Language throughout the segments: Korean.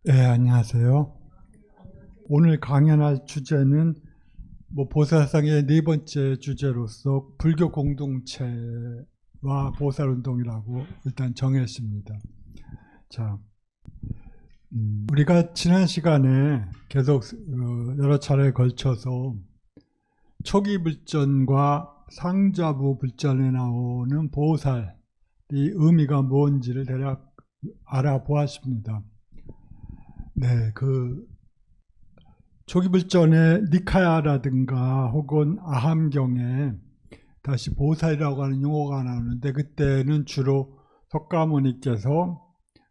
네, 안녕하세요. 오늘 강연할 주제는 보살상의 네 번째 주제로서 불교 공동체와 보살운동이라고 일단 정했습니다. 자, 우리가 지난 시간에 계속 여러 차례에 걸쳐서 초기 불전과 상자부 불전에 나오는 보살이 의미가 뭔지를 대략 알아보았습니다. 네, 초기 불전의 니카야라든가 혹은 아함경에 다시 보살이라고 하는 용어가 나오는데, 그때는 주로 석가모니께서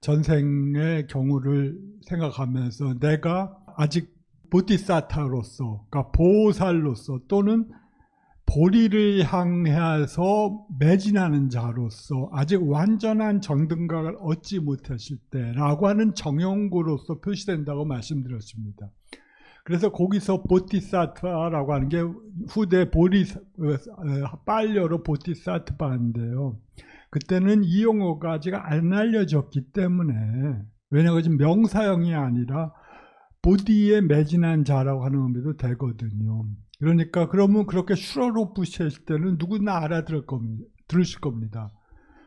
전생의 경우를 생각하면서 내가 아직 보티사타로서, 그러니까 보살로서 또는 보리를 향해서 매진하는 자로서 아직 완전한 정등각을 얻지 못했을 때라고 하는 정용구로서 표시된다고 말씀드렸습니다. 그래서 거기서 보티사트바라고 하는 게 후대 빨려로 보티사트바인데요. 그때는 이 용어가 아직 안 알려졌기 때문에, 왜냐하면 지금 명사형이 아니라 보디에 매진한 자라고 하는 의미도 되거든요. 그러니까 그러면 그렇게 슈러로 부실 때는 누구나 들으실 겁니다.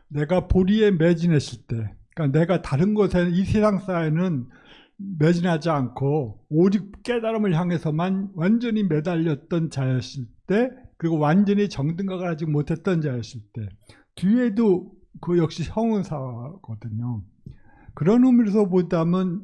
내가 보리에 매진했을 때, 그러니까 내가 다른 것에, 이 세상 사회는 매진하지 않고 오직 깨달음을 향해서만 완전히 매달렸던 자였을 때, 그리고 완전히 정등각을 아직 못했던 자였을 때, 뒤에도 그 역시 형용사거든요. 그런 의미에서 보다면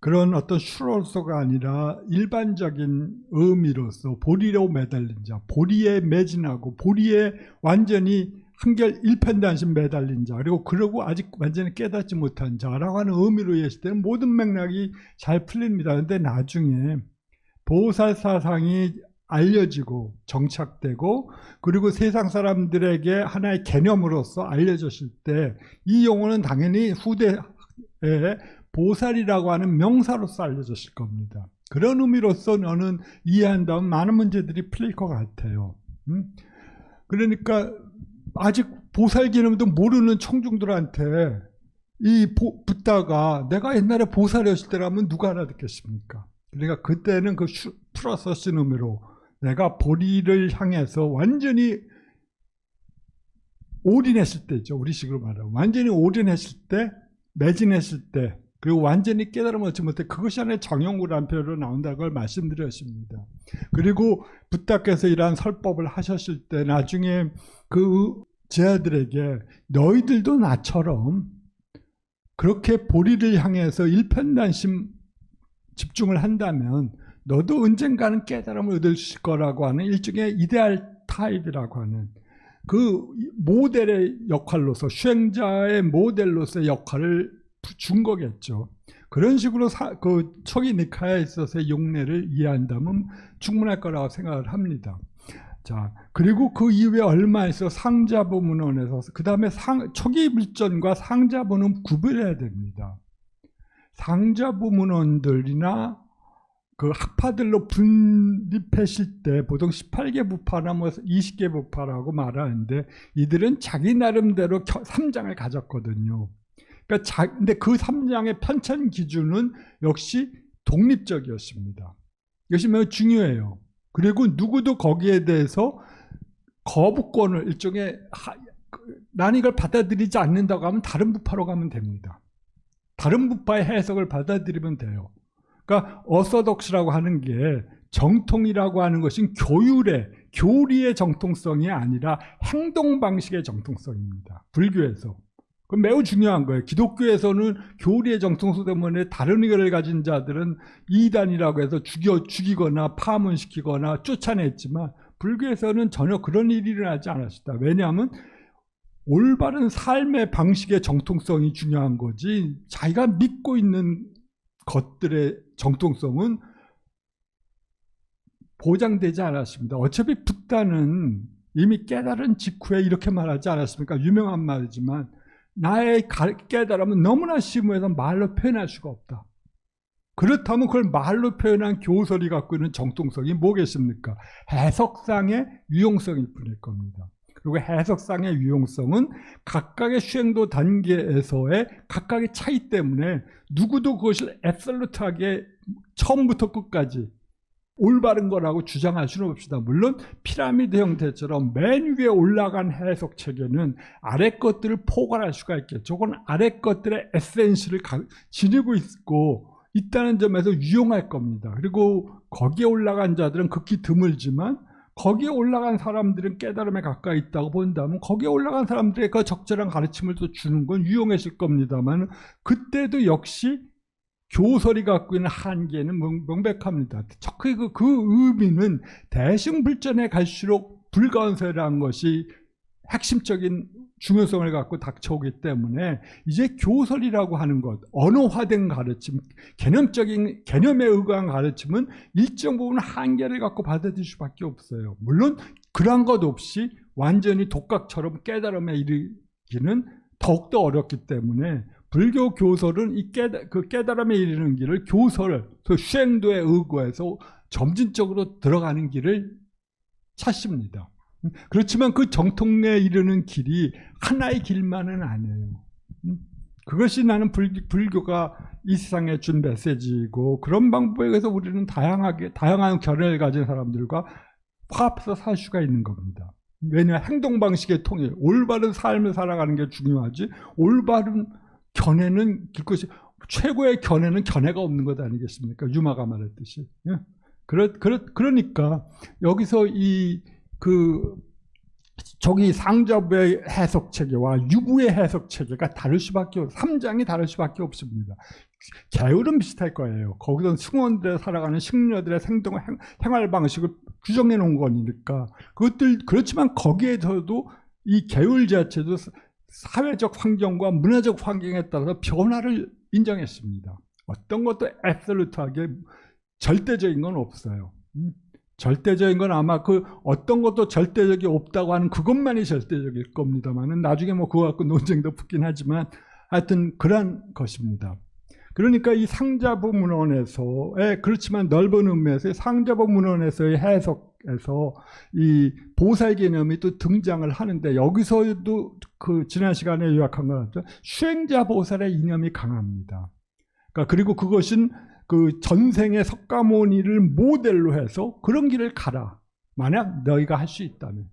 그런 어떤 슈로서가 아니라 일반적인 의미로서 보리로 매달린 자, 보리에 매진하고 보리에 완전히 한결 일편단심 매달린 자, 그러고 아직 완전히 깨닫지 못한 자라고 하는 의미로 했을 때는 모든 맥락이 잘 풀립니다. 그런데 나중에 보살 사상이 알려지고 정착되고, 그리고 세상 사람들에게 하나의 개념으로서 알려졌을 때 이 용어는 당연히 후대에 보살이라고 하는 명사로서 알려졌을 겁니다. 그런 의미로서 너는 이해한다면 많은 문제들이 풀릴 것 같아요. 그러니까 아직 보살 개념도 모르는 청중들한테 이 붓다가 내가 옛날에 보살이었을 때라면 누가 알아듣겠습니까? 그러니까 그때는 그 풀어서 쓴 의미로 내가 보리를 향해서 완전히 올인했을 때죠. 우리식으로 말하면 완전히 올인했을 때, 매진했을 때, 그리고 완전히 깨달음을 얻지 못해, 그것이 하나의 정용구라는 표현으로 나온다는 걸 말씀드렸습니다. 그리고 붓다께서 이러한 설법을 하셨을 때 나중에 그 제자들에게 너희들도 나처럼 그렇게 보리를 향해서 일편단심 집중을 한다면 너도 언젠가는 깨달음을 얻을 수 있을 거라고 하는 일종의 이데알 타입이라고 하는 그 모델의 역할로서, 수행자의 모델로서의 역할을 준 거겠죠. 그런 식으로 그 초기 니카야에 있어서의 용례를 이해한다면 충분할 거라고 생각을 합니다. 자, 그리고 그 이후에 얼마 있어 상자부 문헌에서, 그 다음에 초기 불전과 상자부는 구별해야 됩니다. 상자부 문헌들이나 그 학파들로 분립했을 때 보통 18개 부파나 20개 부파라고 말하는데, 이들은 자기 나름대로 3장을 가졌거든요. 그러니까 근데 그 3장의 편찬 기준은 역시 독립적이었습니다. 이것이 매우 중요해요. 그리고 누구도 거기에 대해서 거부권을, 일종의 나는 이걸 받아들이지 않는다고 하면 다른 부파로 가면 됩니다. 다른 부파의 해석을 받아들이면 돼요. 그러니까 어서독스라고 하는 게, 정통이라고 하는 것은 교리의 정통성이 아니라 행동 방식의 정통성입니다. 불교에서. 그건 매우 중요한 거예요. 기독교에서는 교리의 정통성 때문에 다른 의견을 가진 자들은 이단이라고 해서 죽이거나 파문시키거나 쫓아냈지만, 불교에서는 전혀 그런 일이 일어나지 않았습니다. 왜냐하면 올바른 삶의 방식의 정통성이 중요한 거지, 자기가 믿고 있는 것들의 정통성은 보장되지 않았습니다. 어차피 붓다는 이미 깨달은 직후에 이렇게 말하지 않았습니까? 유명한 말이지만, 나의 깨달음은 너무나 심오해서 말로 표현할 수가 없다. 그렇다면 그걸 말로 표현한 교설이 갖고 있는 정통성이 뭐겠습니까? 해석상의 유용성일 뿐일 겁니다. 그리고 해석상의 유용성은 각각의 수행도 단계에서의 각각의 차이 때문에 누구도 그것을 앱솔루트하게 처음부터 끝까지 올바른 거라고 주장할 수는 없습니다. 물론 피라미드 형태처럼 맨 위에 올라간 해석 체계는 아래 것들을 포괄할 수가 있겠죠. 그건 아래 것들의 에센스를 지니고 있다는 점에서 유용할 겁니다. 그리고 거기에 올라간 자들은 극히 드물지만 거기에 올라간 사람들은 깨달음에 가까이 있다고 본다면 거기에 올라간 사람들의 그 적절한 가르침을 또 주는 건 유용했을 겁니다만 그때도 역시 교설이 갖고 있는 한계는 명백합니다. 그 의미는 대승불전에 갈수록 불가운세라는 것이 핵심적인 중요성을 갖고 닥쳐오기 때문에 이제 교설이라고 하는 것, 언어화된 가르침, 개념에 의거한 가르침은 일정 부분 한계를 갖고 받아들일 수밖에 없어요. 물론 그러한 것 없이 완전히 독각처럼 깨달음에 이르기는 더욱더 어렵기 때문에 불교 교설은 그 깨달음에 이르는 길을 그 수행도에 의거해서 점진적으로 들어가는 길을 찾습니다. 그렇지만 그 정통에 이르는 길이 하나의 길만은 아니에요. 그것이 나는 불교가 이 세상에 준 메시지이고 그런 방법에 의해서 우리는 다양한 견해를 가진 사람들과 화합해서 살 수가 있는 겁니다. 왜냐 행동 방식의 통일, 올바른 삶을 살아가는 게 중요하지 올바른 견해는 최고의 견해는 견해가 없는 것 아니겠습니까? 유마가 말했듯이. 그러니까 여기서 저기 상자부의 해석 체계와 유부의 해석 체계가 다를 수밖에 없어요. 3장이 다를 수밖에 없습니다. 계율은 비슷할 거예요. 거기서 승원들에 살아가는 식녀들의 생활 방식을 규정해 놓은 거니까 그렇지만 거기에서도 이 계율 자체도 사회적 환경과 문화적 환경에 따라서 변화를 인정했습니다. 어떤 것도 앱솔루트하게 절대적인 건 없어요. 절대적인 건 아마 어떤 것도 절대적이 없다고 하는 그것만이 절대적일 겁니다만은 나중에 그거 갖고 논쟁도 붙긴 하지만 하여튼 그런 것입니다. 그러니까 이 상자부 문헌에서의 그렇지만 넓은 의미에서의 상자부 문헌에서의 해석에서 이 보살 개념이 또 등장을 하는데 여기서도 지난 시간에 요약한 것처럼 수행자 보살의 이념이 강합니다. 그러니까 그리고 그것은 전생의 석가모니를 모델로 해서 그런 길을 가라. 만약 너희가 할 수 있다면.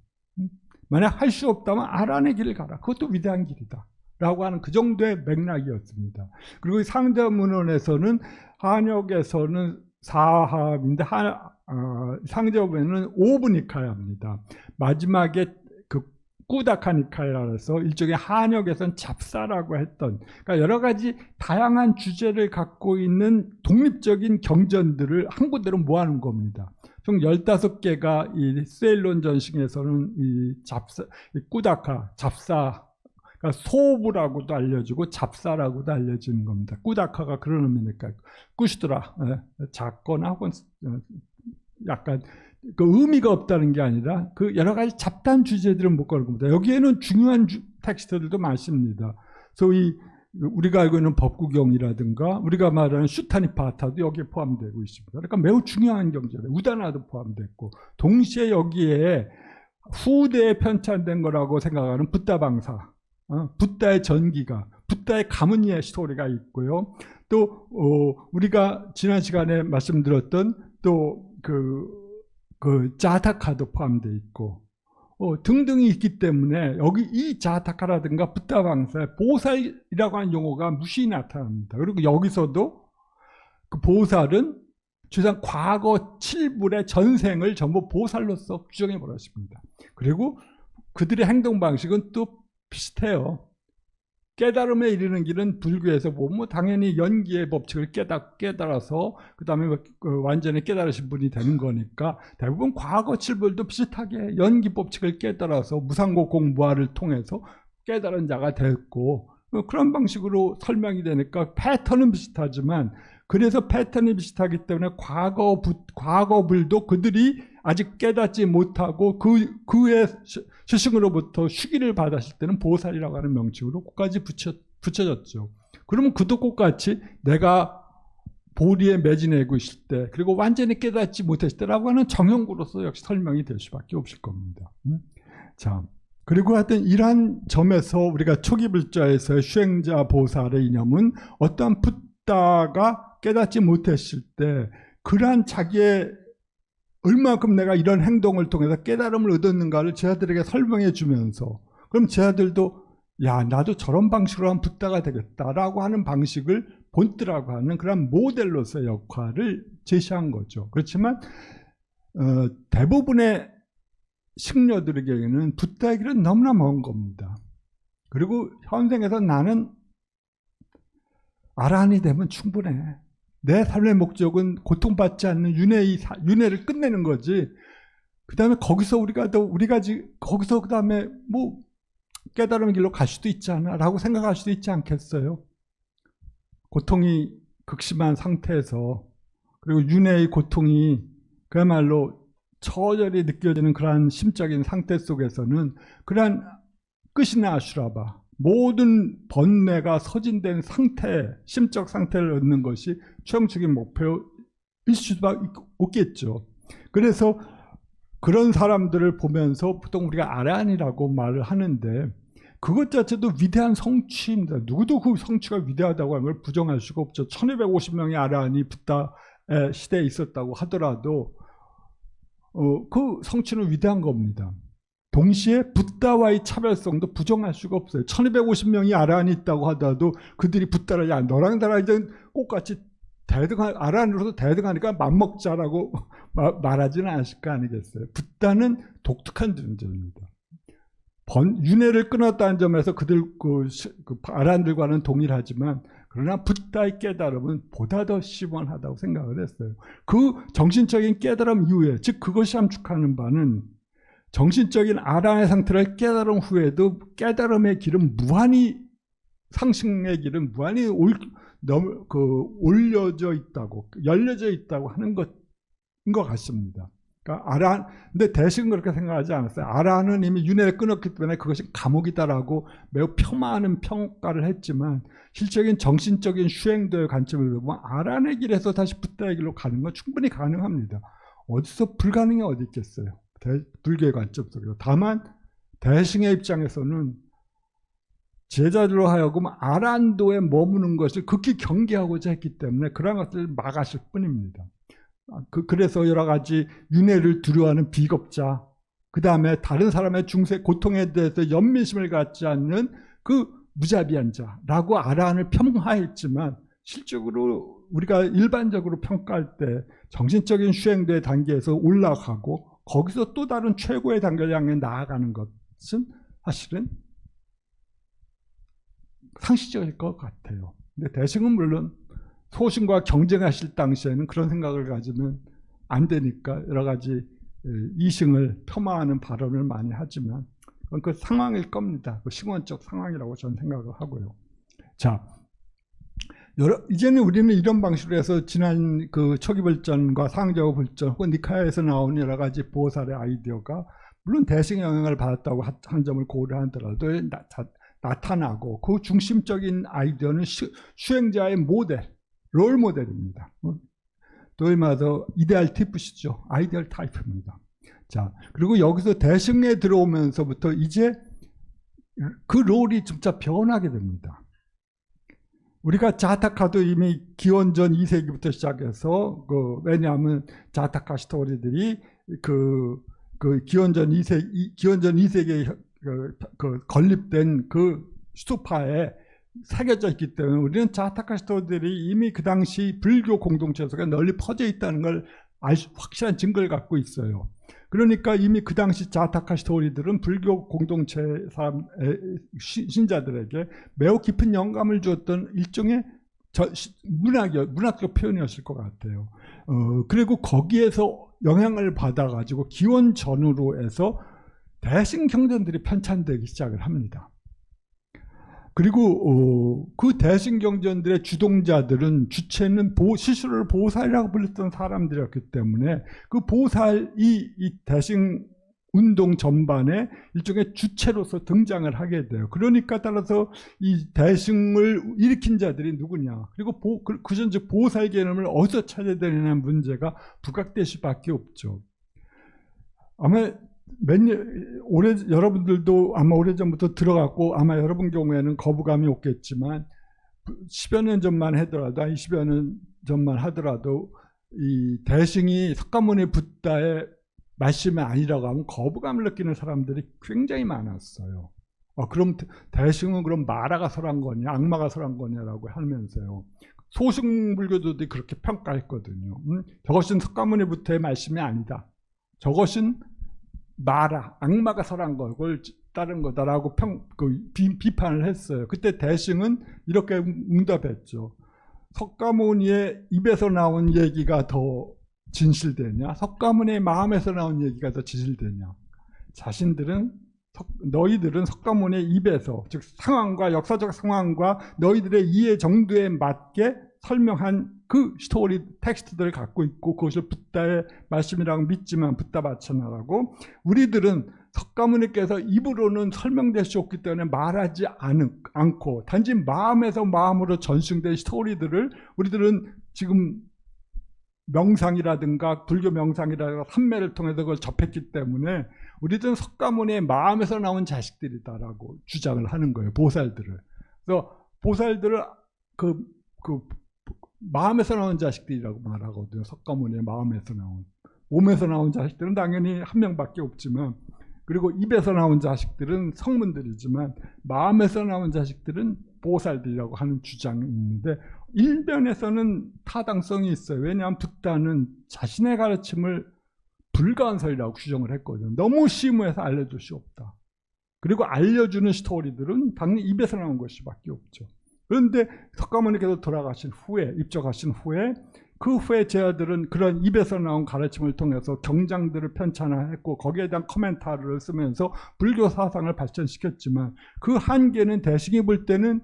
만약 할 수 없다면 아란의 길을 가라. 그것도 위대한 길이다. 라고 하는 그 정도의 맥락이었습니다. 그리고 상자문헌에서는 한역에서는 사합인데 상자문헌에는 오브니카야입니다. 마지막에 꾸다카니카야라 해서 일종의 한역에서는 잡사라고 했던 그러니까 여러 가지 다양한 주제를 갖고 있는 독립적인 경전들을 한 군데로 모아놓은 겁니다. 총 15개가 이 세일론 전승에서는 이 꾸다카, 잡사 그러니까 소부라고도 알려지고 잡사라고도 알려지는 겁니다. 꾸다카가 그런 의미니까 꾸시드라 작거나 혹은 약간 의미가 없다는 게 아니라 여러 가지 잡다한 주제들은 못 가는 겁니다. 여기에는 중요한 텍스트들도 많습니다. 소위 우리가 알고 있는 법구경이라든가 우리가 말하는 슈타니파타도 여기에 포함되고 있습니다. 그러니까 매우 중요한 경제예요. 우다나도 포함됐고 동시에 여기에 후대에 편찬된 거라고 생각하는 붓다방사, 붓다의 전기가, 붓다의 가문의 스토리가 있고요. 또 우리가 지난 시간에 말씀드렸던 또 자타카도 포함되어 있고 등등이 있기 때문에 여기 이 자타카라든가 붓다방사에 보살이라고 하는 용어가 무시 나타납니다. 그리고 여기서도 그 보살은 주상 과거 7불의 전생을 전부 보살로서 규정해 버렸습니다. 그리고 그들의 행동 방식은 또 비슷해요. 깨달음에 이르는 길은 불교에서 보면 당연히 연기의 법칙을 깨달아서 그 다음에 완전히 깨달으신 분이 되는 거니까 대부분 과거 7불도 비슷하게 연기 법칙을 깨달아서 무상고 공부화를 통해서 깨달은 자가 됐고 그런 방식으로 설명이 되니까 패턴은 비슷하지만 그래서 패턴이 비슷하기 때문에 과거불도 그들이 아직 깨닫지 못하고 그의 스승으로부터 휴기를 받았을 때는 보살이라고 하는 명칭으로 끝까지 붙여졌죠. 그러면 그도 똑같이 내가 보리에 매진하고 있을 때 그리고 완전히 깨닫지 못했을 때라고 하는 정형구로서 역시 설명이 될 수밖에 없을 겁니다. 자, 그리고 하여튼 이러한 점에서 우리가 초기불자에서의 수행자 보살의 이념은 어떠한 붓다가 깨닫지 못했을 때 그러한 자기의 얼마큼 내가 이런 행동을 통해서 깨달음을 얻었는가를 제자들에게 설명해 주면서 그럼 제자들도 야 나도 저런 방식으로 하면 붓다가 되겠다라고 하는 방식을 본뜨라고 하는 그런 모델로서의 역할을 제시한 거죠. 그렇지만 대부분의 식료들에게는 붓다의 길은 너무나 먼 겁니다. 그리고 현생에서 나는 아라한이 되면 충분해. 내 삶의 목적은 고통받지 않는 윤회를 끝내는 거지. 그 다음에 거기서 거기서 그 다음에 뭐 깨달음의 길로 갈 수도 있잖아 라고 생각할 수도 있지 않겠어요? 고통이 극심한 상태에서 그리고 윤회의 고통이 그야말로 처절히 느껴지는 그러한 심적인 상태 속에서는 그러한 끝이나 아슈라바 모든 번뇌가 서진된 상태, 심적 상태를 얻는 것이 최종적인 목표일 수밖에 없겠죠. 그래서 그런 사람들을 보면서 보통 우리가 아라한이라고 말을 하는데 그것 자체도 위대한 성취입니다. 누구도 그 성취가 위대하다고 하는 걸 부정할 수가 없죠. 1250명의 아라한이 붓다의 시대에 있었다고 하더라도 그 성취는 위대한 겁니다. 동시에 붓다와의 차별성도 부정할 수가 없어요. 1250명이 아라한이 있다고 하더라도 그들이 붓다를 야 너랑 나랑 이제 똑같이 아라한으로서 대등하니까 맘먹자라고 말하지는 않으실 거 아니겠어요. 붓다는 독특한 존재입니다. 윤회를 끊었다는 점에서 그들 아라한들과는 동일하지만 그러나 붓다의 깨달음은 보다 더 시원하다고 생각을 했어요. 그 정신적인 깨달음 이후에 즉 그것이 함축하는 바는 정신적인 아라한의 상태를 깨달은 후에도 깨달음의 길은 무한히 상승의 길은 무한히 올려져 있다고 열려져 있다고 하는 것인 것 같습니다. 그러니까 근데 대신 그렇게 생각하지 않았어요. 아라한은 이미 윤회를 끊었기 때문에 그것이 감옥이다라고 매우 폄하하는 평가를 했지만 실적인 정신적인 수행도의 관점에서 보면 아라한의 길에서 다시 붓다의 길로 가는 건 충분히 가능합니다. 어디서 불가능이 어디 있겠어요. 불교의 관점 속에서. 다만 대승의 입장에서는 제자들로 하여금 아라한도에 머무는 것을 극히 경계하고자 했기 때문에 그런 것들을 막았을 뿐입니다. 그래서 여러 가지 윤회를 두려워하는 비겁자, 그 다음에 다른 사람의 중세 고통에 대해서 연민심을 갖지 않는 그 무자비한 자라고 아라한을 폄하했지만 실적으로 우리가 일반적으로 평가할 때 정신적인 수행도의 단계에서 올라가고 거기서 또 다른 최고의 단계를 향해 나아가는 것은 사실은 상식적일 것 같아요. 근데 대승은 물론 소신과 경쟁하실 당시에는 그런 생각을 가지면 안 되니까 여러 가지 이승을 폄하하는 발언을 많이 하지만 그건 그 상황일 겁니다. 그 시공원적 상황이라고 저는 생각을 하고요. 자, 이제는 우리는 이런 방식으로 해서 지난 그 초기불전과 상저불전 혹은 니카야에서 나온 여러 가지 보살의 아이디어가 물론 대승의 영향을 받았다고 한 점을 고려하더라도 나타나고 그 중심적인 아이디어는 수행자의 모델, 롤 모델입니다. 또 말해서 이데알 티프시죠. 아이디얼 타입입니다. 자, 그리고 여기서 대승에 들어오면서부터 이제 그 롤이 점차 변하게 됩니다. 우리가 자타카도 이미 기원전 2세기부터 시작해서 왜냐하면 자타카 스토리들이 기원전 2세기에 건립된 그 스투파에 새겨져 있기 때문에 우리는 자타카 스토리들이 이미 그 당시 불교 공동체 속에 널리 퍼져 있다는 걸 확실한 증거를 갖고 있어요. 그러니까 이미 그 당시 자타카 스토리들은 불교 공동체 신자들에게 매우 깊은 영감을 주었던 일종의 문학적 표현이었을 것 같아요. 그리고 거기에서 영향을 받아가지고 기원전으로 해서 대승 경전들이 편찬되기 시작을 합니다. 그리고 그 대승 경전들의 주동자들은 주체는 스스로를 보살이라고 불렀던 사람들이었기 때문에 그 보살이 이 대승 운동 전반에 일종의 주체로서 등장을 하게 돼요. 그러니까 따라서 이 대승을 일으킨 자들이 누구냐, 그리고 그전즉 보살 개념을 어디서 찾아야 되느냐는 문제가 부각될 수밖에 없죠. 아마 여러분들도 아마 오래전부터 들어갔고 아마 여러분 경우에는 거부감이 없겠지만 10여 년 전만 하더라도 20여 년 전만 하더라도 이 대승이 석가모니 붓다의 말씀이 아니라고 하면 거부감을 느끼는 사람들이 굉장히 많았어요. 그럼 대승은 그럼 마라가 설한 거냐 악마가 설한 거냐라고 하면서요. 소승불교도들이 그렇게 평가했거든요. 저것은 석가모니 붓다의 말씀이 아니다. 저것은 마라 악마가 설한 걸 따른 거다라고 비판을 했어요. 그때 대승은 이렇게 응답했죠. 석가모니의 입에서 나온 얘기가 더 진실되냐? 석가모니의 마음에서 나온 얘기가 더 진실되냐? 너희들은 석가모니의 입에서, 즉 상황과 역사적 상황과 너희들의 이해 정도에 맞게 설명한 그 스토리 텍스트들을 갖고 있고 그것을 붓다의 말씀이라고 믿지만 붓다 마찬가지라고 우리들은 석가모니께서 입으로는 설명될 수 없기 때문에 말하지 않고 단지 마음으로 전승된 스토리들을 우리들은 지금 명상이라든가 불교 명상이라든가 삼매를 통해서 그걸 접했기 때문에 우리들은 석가모니의 마음에서 나온 자식들이다라고 주장을 하는 거예요. 보살들을. 그래서 보살들을 마음에서 나온 자식들이라고 말하거든요. 석가모니의 마음에서 나온. 몸에서 나온 자식들은 당연히 한 명밖에 없지만 그리고 입에서 나온 자식들은 성문들이지만 마음에서 나온 자식들은 보살들이라고 하는 주장이 있는데 일면에서는 타당성이 있어요. 왜냐하면 붓다는 자신의 가르침을 불가언설이라고 규정을 했거든요. 너무 심오해서 알려줄 수 없다. 그리고 알려주는 스토리들은 당연히 입에서 나온 것밖에 없죠. 그런데 석가모니께서 돌아가신 후에 입적하신 후에 그 후에 제자들은 그런 입에서 나온 가르침을 통해서 경장들을 편찬했고 거기에 대한 코멘타리를 쓰면서 불교 사상을 발전시켰지만 그 한계는 대승이 볼 때는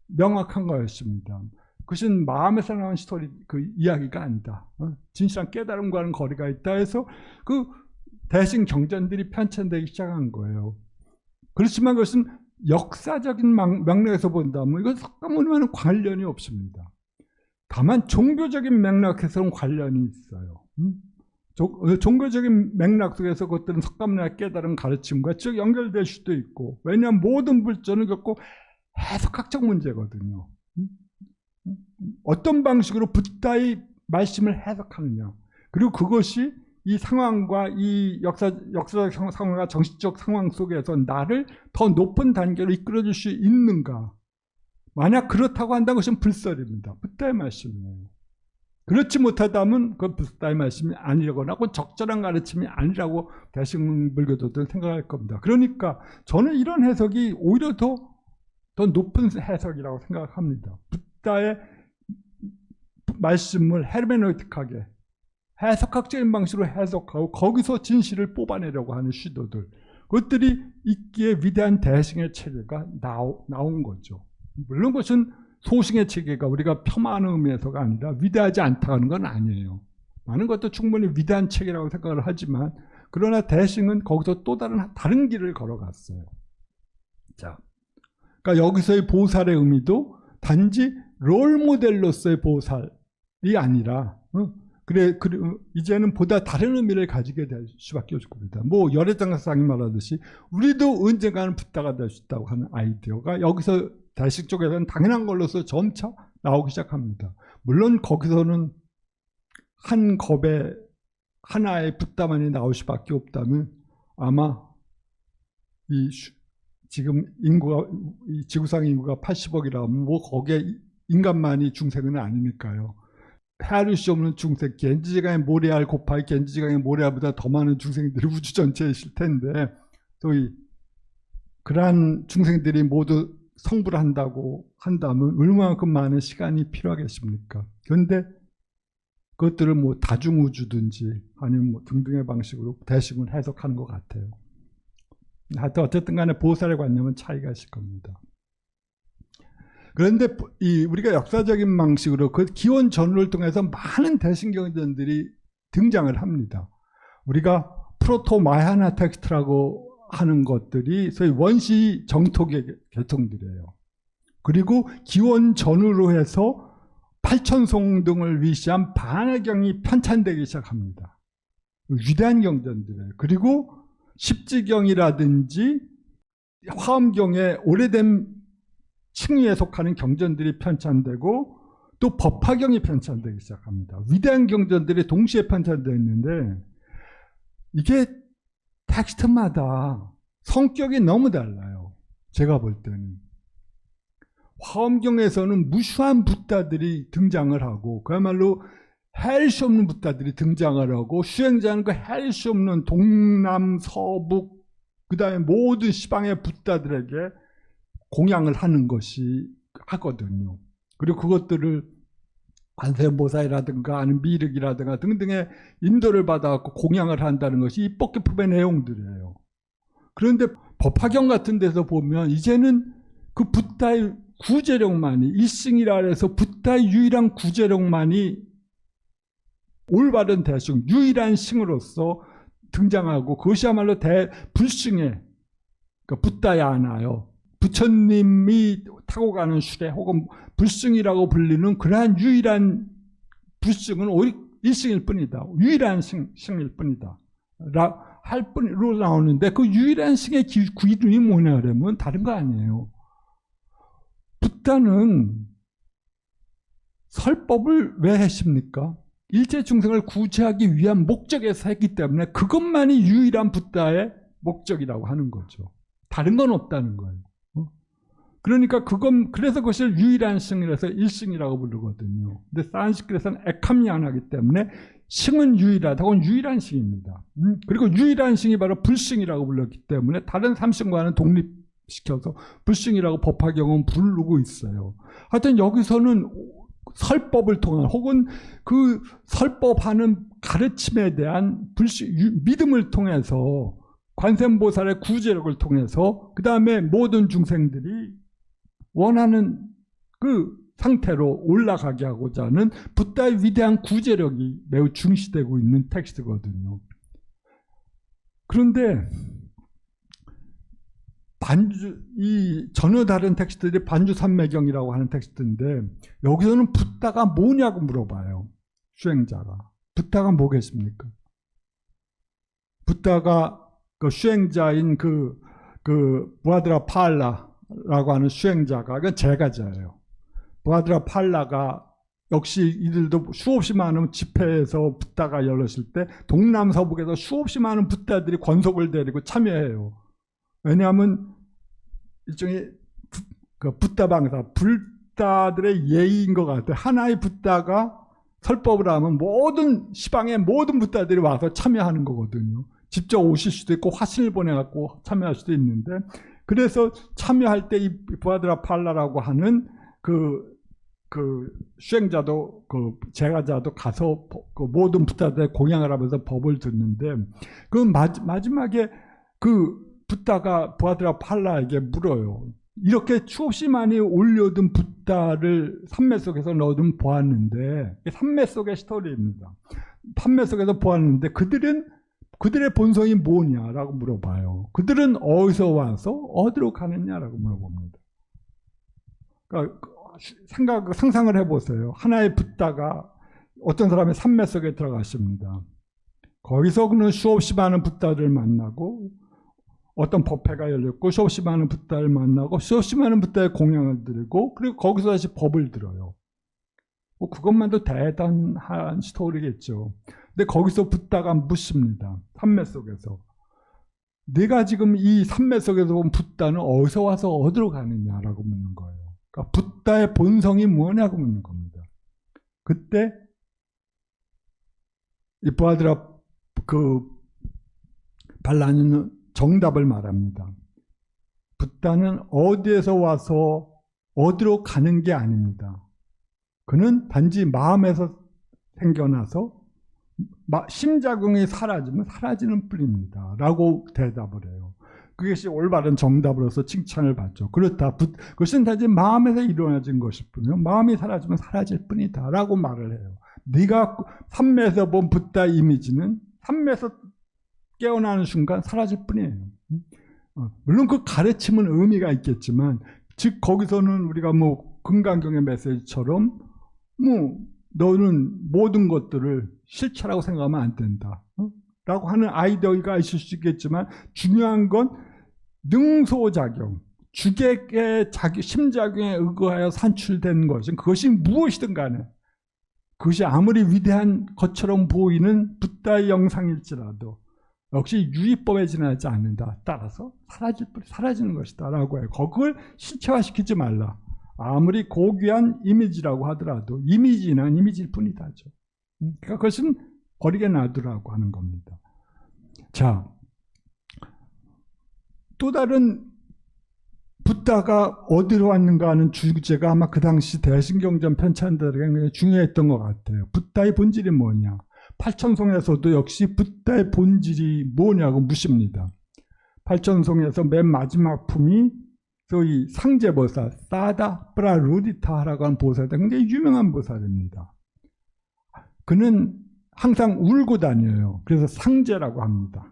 명확한 거였습니다. 그것은 마음에서 나온 스토리 그 이야기가 아니다. 진실한 깨달음과는 거리가 있다 해서 그 대승 경전들이 편찬되기 시작한 거예요. 그렇지만 그것은 역사적인 맥락에서 본다면 이건 석가모니와는 관련이 없습니다. 다만 종교적인 맥락에서는 관련이 있어요. 종교적인 맥락 속에서 그것들은 석가모니가 깨달은 가르침과 쭉 연결될 수도 있고 왜냐하면 모든 불전은 결국 해석학적 문제거든요. 어떤 방식으로 붓다의 말씀을 해석하느냐 그리고 그것이 이 상황과 이 역사적 상황과 정신적 상황 속에서 나를 더 높은 단계로 이끌어줄 수 있는가. 만약 그렇다고 한다는 것은 불설입니다. 붓다의 말씀이에요. 그렇지 못하다면 그건 붓다의 말씀이 아니라거나 적절한 가르침이 아니라고 대승불교도들은 생각할 겁니다. 그러니까 저는 이런 해석이 오히려 더 높은 해석이라고 생각합니다. 붓다의 말씀을 헤르메노틱하게 해석학적인 방식으로 해석하고 거기서 진실을 뽑아내려고 하는 시도들 그것들이 있기에 위대한 대승의 체계가 나온 거죠. 물론 그것은 소승의 체계가 우리가 폄하하는 의미에서가 아니라 위대하지 않다는 건 아니에요. 많은 것도 충분히 위대한 체계라고 생각을 하지만 그러나 대승은 거기서 또 다른 길을 걸어갔어요. 자, 그러니까 여기서의 보살의 의미도 단지 롤모델로서의 보살이 아니라 이제는 보다 다른 의미를 가지게 될 수밖에 없을 겁니다. 열애장사상이 말하듯이 우리도 언젠가는 붓다가 될 수 있다고 하는 아이디어가 여기서 대식 쪽에서는 당연한 걸로서 점차 나오기 시작합니다. 물론 거기서는 한 겁에 하나의 붓다만이 나올 수밖에 없다면 아마 지금 이 지구상 인구가 80억이라면 거기에 인간만이 중생은 아니니까요. 헤아릴 수 없는 중생, 겐지지강의 모래알 곱하기 겐지지강의 모래알보다 더 많은 중생들이 우주 전체에 있을 텐데 소위 그러한 중생들이 모두 성불을 한다고 한다면 얼마만큼 많은 시간이 필요하겠습니까? 그런데 그것들을 다중우주든지 아니면 등등의 방식으로 대승을 해석하는 것 같아요. 하여튼 어쨌든 간에 보살의 관념은 차이가 있을 겁니다. 그런데 우리가 역사적인 방식으로 그 기원 전후를 통해서 많은 대승경전들이 등장을 합니다. 우리가 프로토 마야나 텍스트라고 하는 것들이 소위 원시 정토계 계통들이에요. 그리고 기원 전후로 해서 8천송 등을 위시한 반야경이 편찬되기 시작합니다. 위대한 경전들이에요. 그리고 십지경이라든지 화엄경에 오래된 층위에 속하는 경전들이 편찬되고 또 법화경이 편찬되기 시작합니다. 위대한 경전들이 동시에 편찬되어 있는데 이게 텍스트마다 성격이 너무 달라요. 제가 볼 때는. 화엄경에서는 무수한 붓다들이 등장을 하고 그야말로 헤아릴 수 없는 붓다들이 등장을 하고 수행자는 그 헤아릴 수 없는 동남, 서북 그 다음에 모든 시방의 붓다들에게 공양을 하는 것이 하거든요. 그리고 그것들을 관세음보살이라든가 아니면 미륵이라든가 등등의 인도를 받아갖고 공양을 한다는 것이 입법기법의 내용들이에요. 그런데 법화경 같은 데서 보면 이제는 그 붓다의 구제력만이 일승이라 해서 붓다의 유일한 구제력만이 올바른 대승, 유일한 승으로서 등장하고 그것이야말로 대불승의 그러니까 붓다에 안아요. 부처님이 타고 가는 수레 혹은 불승이라고 불리는 그러한 유일한 불승은 오직 일승일 뿐이다. 유일한 승일 뿐이다. 할 뿐으로 나오는데 그 유일한 승의 기준이 뭐냐 그러면 다른 거 아니에요. 붓다는 설법을 왜 했습니까? 일체 중생을 구제하기 위한 목적에서 했기 때문에 그것만이 유일한 붓다의 목적이라고 하는 거죠. 다른 건 없다는 거예요. 그러니까 그래서 그것을 유일한 승이라서 일승이라고 부르거든요. 근데 산스크릿에서는 에캄야나기 때문에 승은 유일하다. 그건 유일한 승입니다. 그리고 유일한 승이 바로 불승이라고 불렀기 때문에 다른 삼승과는 독립시켜서 불승이라고 법화경은 부르고 있어요. 하여튼 여기서는 설법을 통한 혹은 그 설법하는 가르침에 대한 믿음을 통해서 관세음보살의 구제력을 통해서 그 다음에 모든 중생들이 원하는 그 상태로 올라가게 하고자 하는 붓다의 위대한 구제력이 매우 중시되고 있는 텍스트거든요. 그런데 이 전혀 다른 텍스트들이 반주산매경이라고 하는 텍스트인데 여기서는 붓다가 뭐냐고 물어봐요. 수행자가. 붓다가 뭐겠습니까? 붓다가 그 수행자인 그 부하드라 팔라라고 하는 수행자가 그 제가자예요. 부하드라 팔라가 역시 이들도 수없이 많은 집회에서 붓다가 열렸을 때 동남서북에서 수없이 많은 붓다들이 권속을 데리고 참여해요. 왜냐하면 일종의 그 붓다 방사, 붓다들의 예의인 것 같아요. 하나의 붓다가 설법을 하면 모든 시방의 모든 붓다들이 와서 참여하는 거거든요. 직접 오실 수도 있고 화신을 보내갖고 참여할 수도 있는데 그래서 참여할 때 이 부하드라 팔라라고 하는 그 수행자도 그 제가자도 가서 그 모든 붓다들의 공양을 하면서 법을 듣는데 그 마지막에 그 붓다가 부하드라 팔라에게 물어요. 이렇게 수없이 많이 올려둔 붓다를 산매 속에서 넣어둔 보았는데 산매 속의 스토리입니다. 산매 속에서 보았는데 그들의 본성이 뭐냐라고 물어봐요. 그들은 어디서 와서 어디로 가느냐라고 물어봅니다. 그러니까 상상을 해보세요. 하나의 붓다가 어떤 사람의 산매 속에 들어갔습니다. 거기서 그는 수없이 많은 붓다를 만나고 어떤 법회가 열렸고 수없이 많은 붓다를 만나고 수없이 많은 붓다의 공양을 드리고 그리고 거기서 다시 법을 들어요. 뭐 그것만도 대단한 스토리겠죠. 근데 거기서 붓다가 묻습니다. 산매 속에서. 내가 지금 이 산매 속에서 본 붓다는 어디서 와서 어디로 가느냐라고 묻는 거예요. 그러니까 붓다의 본성이 뭐냐고 묻는 겁니다. 그때 이 부하드라 발라니는 정답을 말합니다. 붓다는 어디에서 와서 어디로 가는 게 아닙니다. 그는 단지 마음에서 생겨나서 심자궁이 사라지면 사라지는 뿐입니다. 라고 대답을 해요. 그것이 올바른 정답으로서 칭찬을 받죠. 그렇다. 그것은 단지 마음에서 일어나진 것일 뿐이요. 마음이 사라지면 사라질 뿐이다. 라고 말을 해요. 네가 산매에서 본 붓다 이미지는 산매에서 깨어나는 순간 사라질 뿐이에요. 물론 그 가르침은 의미가 있겠지만 즉 거기서는 우리가 뭐 금강경의 메시지처럼 뭐 너는 모든 것들을 실체라고 생각하면 안 된다. 라고 하는 아이디어가 있을 수 있겠지만 중요한 건 능소작용, 주객의 심작용에 의거하여 산출된 것은 그것이 무엇이든 간에 그것이 아무리 위대한 것처럼 보이는 붓다의 영상일지라도 역시 유의법에 지나지 않는다. 따라서 사라지는 것이다 라고 해요. 그걸 실체화시키지 말라. 아무리 고귀한 이미지라고 하더라도 이미지는 이미지일 뿐이다죠. 그러니까 그것은 버리게 놔두라고 하는 겁니다. 자, 또 다른 붓다가 어디로 왔는가 하는 주제가 아마 그 당시 대신경전 편찬들에게 굉장히 중요했던 것 같아요. 붓다의 본질이 뭐냐. 팔천송에서도 역시 붓다의 본질이 뭐냐고 묻습니다. 팔천송에서 맨 마지막 품이 소위 상제보살, 사다 프라루디타라고 하는 보살이 굉장히 유명한 보살입니다. 그는 항상 울고 다녀요. 그래서 상제라고 합니다.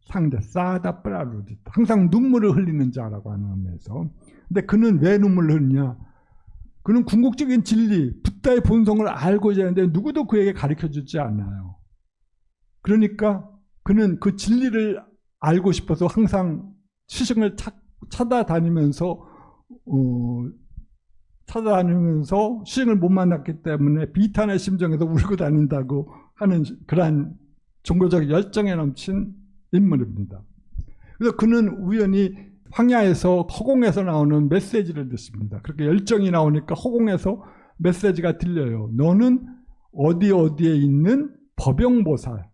상제, 사다 프라루디타. 항상 눈물을 흘리는 자라고 하는 의미에서. 근데 그는 왜 눈물을 흘리냐? 그는 궁극적인 진리, 붓다의 본성을 알고자 하는데 누구도 그에게 가르쳐주지 않아요. 그러니까 그는 그 진리를 알고 싶어서 항상 스승을 찾아다니면서 스승을 못 만났기 때문에 비탄의 심정에서 울고 다닌다고 하는 그러한 종교적 열정에 넘친 인물입니다. 그래서 그는 우연히 황야에서 허공에서 나오는 메시지를 듣습니다. 그렇게 열정이 나오니까 허공에서 메시지가 들려요. 너는 어디에 있는 법영보살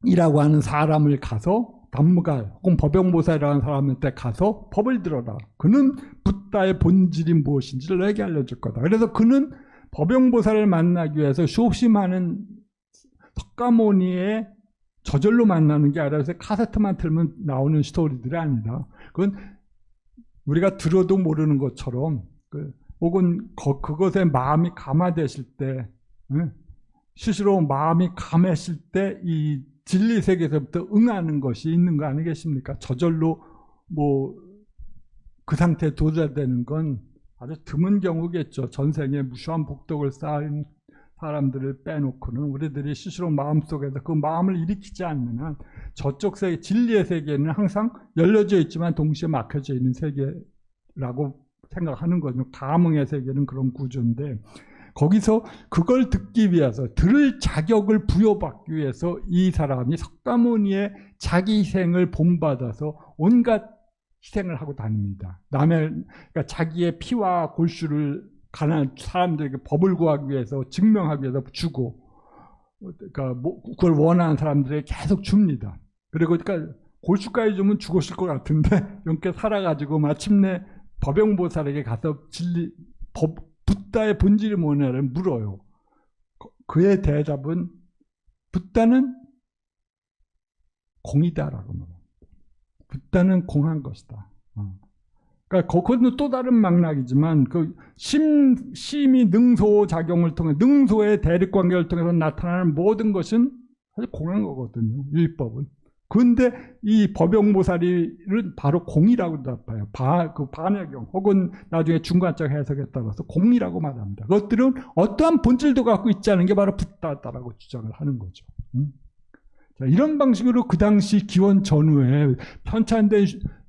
이라고 하는 사람을 가서 단무갈 혹은 법영보살이라는 사람한테 가서 법을 들어라. 그는 붓다의 본질이 무엇인지를 너에게 알려줄 거다. 그래서 그는 법영보살을 만나기 위해서 수없이 많은 석가모니의 저절로 만나는 게 아니라 카세트만 틀면 나오는 스토리들이 아니다. 그건 우리가 들어도 모르는 것처럼 혹은 그것에 마음이 감화되실 때 스스로 마음이 감했을 때 이 진리 세계에서부터 응하는 것이 있는 거 아니겠습니까? 저절로 그 상태에 도달되는 건 아주 드문 경우겠죠. 전생에 무수한 복덕을 쌓은 사람들을 빼놓고는 우리들이 스스로 마음속에서 그 마음을 일으키지 않는 한 저쪽 세계, 진리의 세계는 항상 열려져 있지만 동시에 막혀져 있는 세계라고 생각하는 거죠. 감흥의 세계는 그런 구조인데 거기서 그걸 듣기 위해서 들을 자격을 부여받기 위해서 이 사람이 석가모니의 자기 희생을 본받아서 온갖 희생을 하고 다닙니다. 그러니까 자기의 피와 골수를 가난한 사람들에게 법을 구하기 위해서 증명하기 위해서 주고 그러니까 그걸 원하는 사람들에게 계속 줍니다. 그리고 그러니까 골수까지 주면 죽었을 것 같은데 이렇게 살아가지고 마침내 법영보살에게 가서 붓다의 본질이 뭐냐를 물어요. 그의 대답은 붓다는 공이다라고 말합니다. 붓다는 공한 것이다. 그러니까 그것은 또 다른 맥락이지만 그 심이 능소 작용을 통해 능소의 대립 관계를 통해서 나타나는 모든 것은 사실 공한 거거든요. 유의법은. 그런데 이 법영보살은 바로 공이라고 대답해요. 그 반야경 혹은 나중에 중간적 해석에 따라서 공이라고 말합니다. 그것들은 어떠한 본질도 갖고 있지 않은 게 바로 붓다다라고 주장을 하는 거죠. 자, 이런 방식으로 그 당시 기원 전후에 편찬된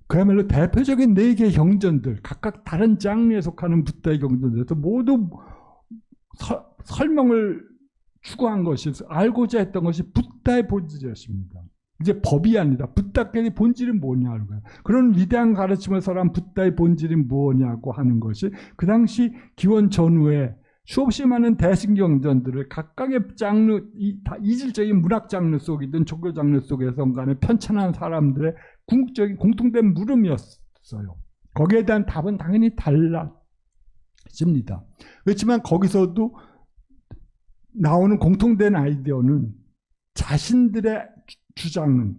그야말로 대표적인 4개의 경전들, 각각 다른 장르에 속하는 붓다의 경전들에서 모두 설명을 추구한 것이, 알고자 했던 것이 붓다의 본질이었습니다. 이제 법이 아니라 붓다의 본질은 뭐냐는 거예요. 그런 위대한 가르침을 설한 붓다의 본질이 뭐냐고 하는 것이 그 당시 기원 전후에 수없이 많은 대신경전들을 각각의 장르, 이질적인 문학 장르 속이든 종교 장르 속에서 간에 편찬한 사람들의 궁극적인 공통된 물음이었어요. 거기에 대한 답은 당연히 달라집니다. 그렇지만 거기서도 나오는 공통된 아이디어는 자신들의 주장은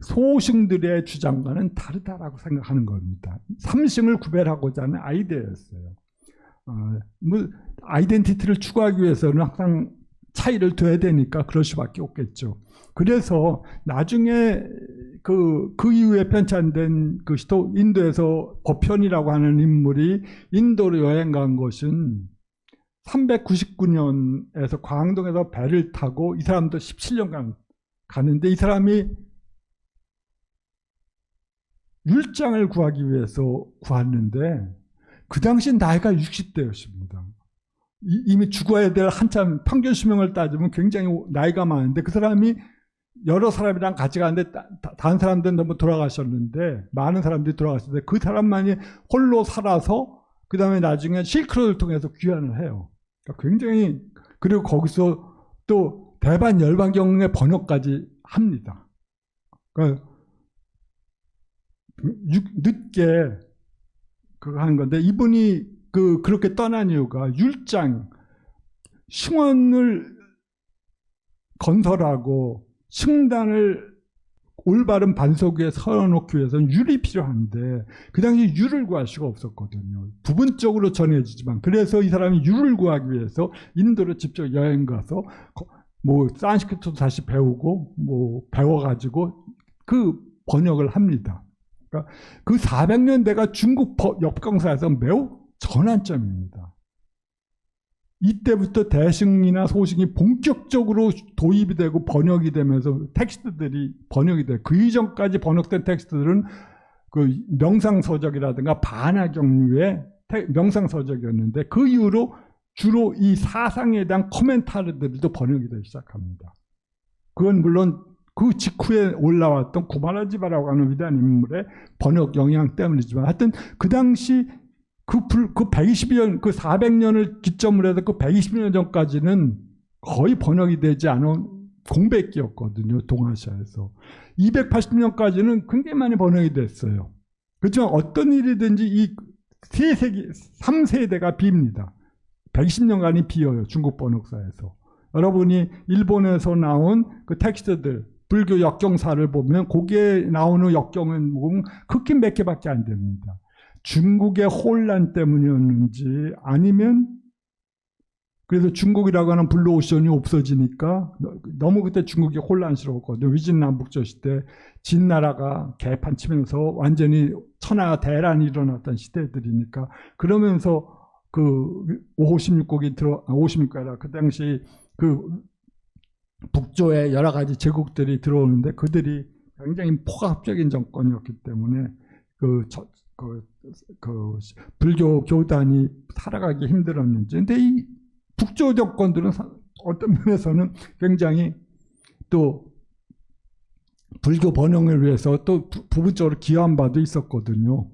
소승들의 주장과는 다르다라고 생각하는 겁니다. 삼승을 구별하고자 하는 아이디어였어요. 아이덴티티를 추구하기 위해서는 항상 차이를 둬야 되니까 그럴 수밖에 없겠죠. 그래서 나중에 그 이후에 편찬된 그 인도에서 법현이라고 하는 인물이 인도로 여행 간 것은 399년에서 광동에서 배를 타고 이 사람도 17년간 가는데 이 사람이 율장을 구하기 위해서 구했는데 그 당시 나이가 60대였습니다. 이미 죽어야 될 한참 평균 수명을 따지면 굉장히 나이가 많은데 그 사람이 여러 사람이랑 같이 가는데 다른 사람들은 너무 돌아가셨는데 많은 사람들이 돌아가셨는데 그 사람만이 홀로 살아서 그 다음에 나중에 실크로드를 통해서 귀환을 해요. 그러니까 굉장히 그리고 거기서 또 대반 열반경의 번역까지 합니다. 그러니까 늦게 그거 한 건데 이분이 그렇게 떠난 이유가 율장 승원을 건설하고 승단을 올바른 반석 위에 세워놓기 위해서는 율이 필요한데 그 당시 율을 구할 수가 없었거든요. 부분적으로 전해지지만 그래서 이 사람이 율을 구하기 위해서 인도로 직접 여행 가서 뭐 산스크리트도 다시 배우고 뭐 배워가지고 그 번역을 합니다. 그러니까 그 400년대가 중국 역경사에서 매우 전환점입니다. 이때부터 대승이나 소승이 본격적으로 도입이 되고 번역이 되면서 텍스트들이 번역이 돼요. 그 이전까지 번역된 텍스트들은 그 명상서적이라든가 반화경류의 명상서적이었는데 그 이후로 주로 이 사상에 대한 코멘타르들도 번역이 되기 시작합니다. 그건 물론 그 직후에 올라왔던 구마라지바라고 하는 위대한 인물의 번역 영향 때문이지만 하여튼 그 당시 그 120년, 그 400년을 기점으로 해서 그 120년 전까지는 거의 번역이 되지 않은 공백기였거든요, 동아시아에서. 280년까지는 굉장히 많이 번역이 됐어요. 그렇지만 어떤 일이든지 이 3세대가 빕니다. 120년간이 비어요, 중국 번역사에서. 여러분이 일본에서 나온 그 텍스트들, 불교 역경사를 보면 거기에 나오는 역경은 극히 몇 개밖에 안 됩니다. 중국의 혼란 때문이었는지 아니면 그래서 중국이라고 하는 블루오션이 없어지니까 너무 그때 중국이 혼란스러웠거든요. 위진남북조 시대 진나라가 개판 치면서 완전히 천하 대란이 일어났던 시대들이니까 그러면서 그 56국이 56국이라 그 당시 그 북조의 여러 가지 제국들이 들어오는데 그들이 굉장히 포갑적인 정권이었기 때문에 그 불교 교단이 살아가기 힘들었는지. 근데 이 북조 정권들은 어떤 면에서는 굉장히 또 불교 번영을 위해서 또 부분적으로 기여한 바도 있었거든요.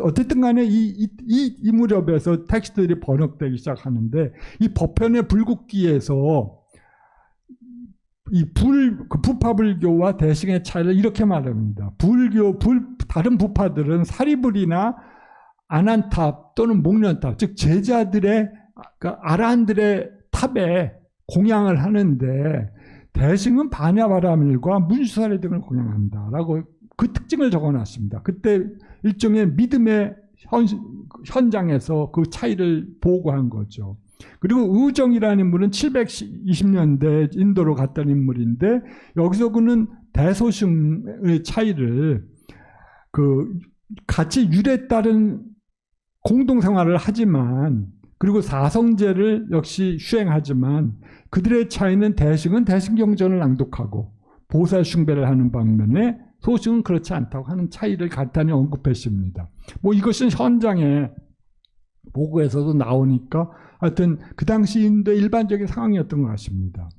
어쨌든 간에 이 무렵에서 텍스트들이 번역되기 시작하는데 이 법현의 불국기에서 그 부파불교와 대승의 차이를 이렇게 말합니다. 다른 부파들은 사리불이나 아난탑 또는 목련탑, 즉 제자들의 아란들의 탑에 공양을 하는데 대승은 반야바라밀과 문수사리 등을 공양한다라고 그 특징을 적어놨습니다. 그때 일종의 믿음의 현장에서 그 차이를 보고한 거죠. 그리고 의정이라는 인물은 720년대 인도로 갔던 인물인데 여기서 그는 대소승의 차이를 같이 율에 따른 공동생활을 하지만 그리고 사성제를 역시 수행하지만 그들의 차이는 대승은 대승경전을 낭독하고 보살숭배를 하는 반면에 소승은 그렇지 않다고 하는 차이를 간단히 언급했습니다. 뭐 이것은 현장에 보고에서도 나오니까 하여튼 그 당시 인도의 일반적인 상황이었던 것 같습니다.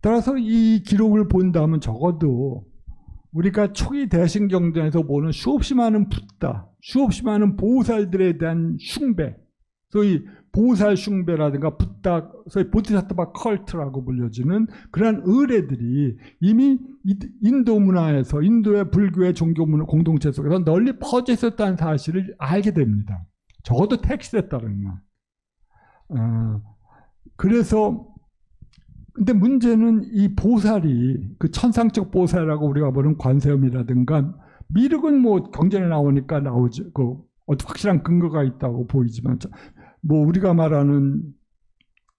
따라서 이 기록을 본다면 적어도 우리가 초기 대승경전에서 보는 수없이 많은 붓다, 수없이 많은 보살들에 대한 숭배, 소위 보살 숭배라든가 붓다, 소위 보디사트바 컬트라고 불려지는 그러한 의례들이 이미 인도 문화에서 인도의 불교의 종교 문화 공동체 속에서 널리 퍼져 있었다는 사실을 알게 됩니다. 적어도 텍스트에 따르면. 그래서 근데 문제는 이 보살이 그 천상적 보살이라고 우리가 보는 관세음이라든가 미륵은 뭐 경전에 나오니까 나오지 그 확실한 근거가 있다고 보이지만 뭐 우리가 말하는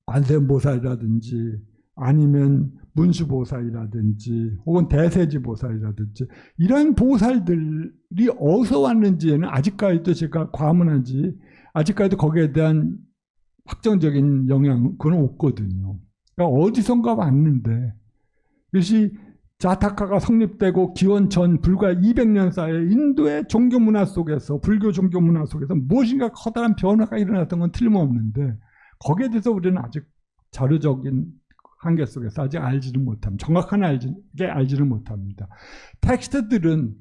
관세음 보살이라든지 아니면 문수 보살이라든지 혹은 대세지 보살이라든지 이런 보살들이 어디서 왔는지에는 아직까지도 제가 과문한지 아직까지도 거기에 대한 확정적인 영향 그건 없거든요. 그러니까 어디선가 왔는데 이것이 자타카가 성립되고 기원 전 불과 200년 사이에 인도의 종교 문화 속에서 불교 종교 문화 속에서 무엇인가 커다란 변화가 일어났던 건 틀림없는데 거기에 대해서 우리는 아직 자료적인 한계 속에서 아직 알지는 못합니다. 정확한 알지는 못합니다. 텍스트들은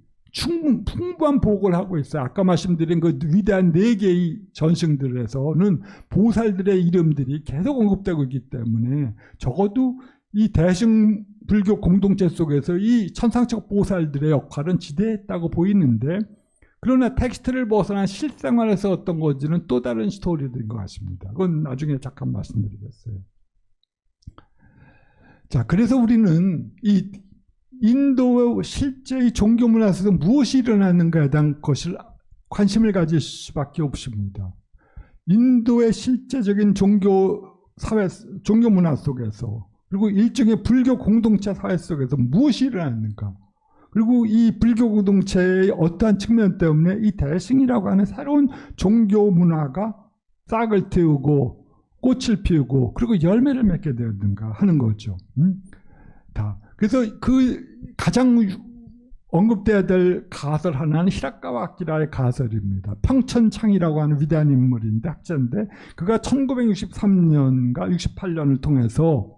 풍부한 보고를 하고 있어요. 아까 말씀드린 그 위대한 4개의 전승들에서는 보살들의 이름들이 계속 언급되고 있기 때문에 적어도 이 대승 불교 공동체 속에서 이 천상석 보살들의 역할은 지대했다고 보이는데 그러나 텍스트를 벗어난 실생활에서 어떤 건지는 또 다른 스토리들인 것 같습니다. 그건 나중에 잠깐 말씀드리겠어요. 자, 그래서 우리는 이 인도의 실제의 종교 문화 속에서 무엇이 일어났는가에 대한 것을 관심을 가질 수밖에 없습니다. 인도의 실제적인 종교 문화 속에서 그리고 일종의 불교 공동체 사회 속에서 무엇이 일어났는가 그리고 이 불교 공동체의 어떠한 측면 때문에 이 대승이라고 하는 새로운 종교 문화가 싹을 틔우고 꽃을 피우고 그리고 열매를 맺게 되었는가 하는 거죠. 그래서 그 가장 언급돼야 될 가설 하나는 히라카와 아키라의 가설입니다. 평천창이라고 하는 위대한 인물인데 학자인데 그가 1963년과 68년을 통해서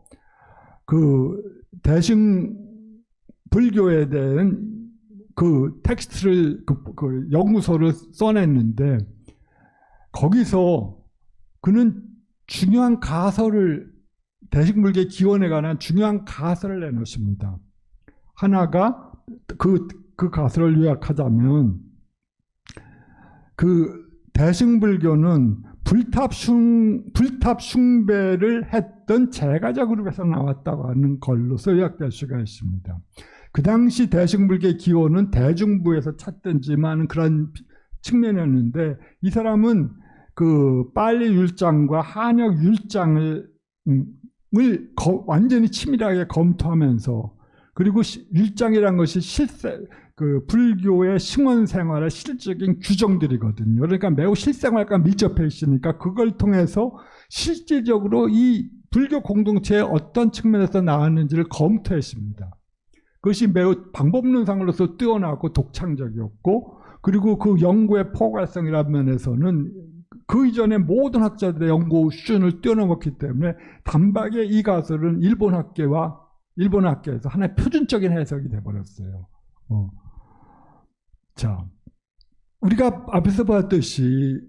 그 대승 불교에 대한 그 텍스트를 그 연구소를 써냈는데 거기서 그는 중요한 가설을 대승불교의 기원에 관한 중요한 가설을 내놓습니다. 하나가 그 가설을 요약하자면 그 대승불교는 불탑 숭배를 했던 제가자 그룹에서 나왔다고 하는 걸로서 요약될 수가 있습니다. 그 당시 대승불교의 기원은 대중부에서 찾던지만 그런 측면이었는데 이 사람은 그 빨리 율장과 한역 율장을 완전히 치밀하게 검토하면서 그리고 율장이라는 것이 그 불교의 승원 생활의 실질적인 규정들이거든요. 그러니까 매우 실생활과 밀접해 있으니까 그걸 통해서 실질적으로 이 불교 공동체의 어떤 측면에서 나왔는지를 검토했습니다. 그것이 매우 방법론상으로서 뛰어나고 독창적이었고 그리고 그 연구의 포괄성이라는 면에서는 그 이전의 모든 학자들의 연구 수준을 뛰어넘었기 때문에 단박에 이 가설은 일본 학계에서 하나의 표준적인 해석이 돼버렸어요. 자, 우리가 앞에서 봤듯이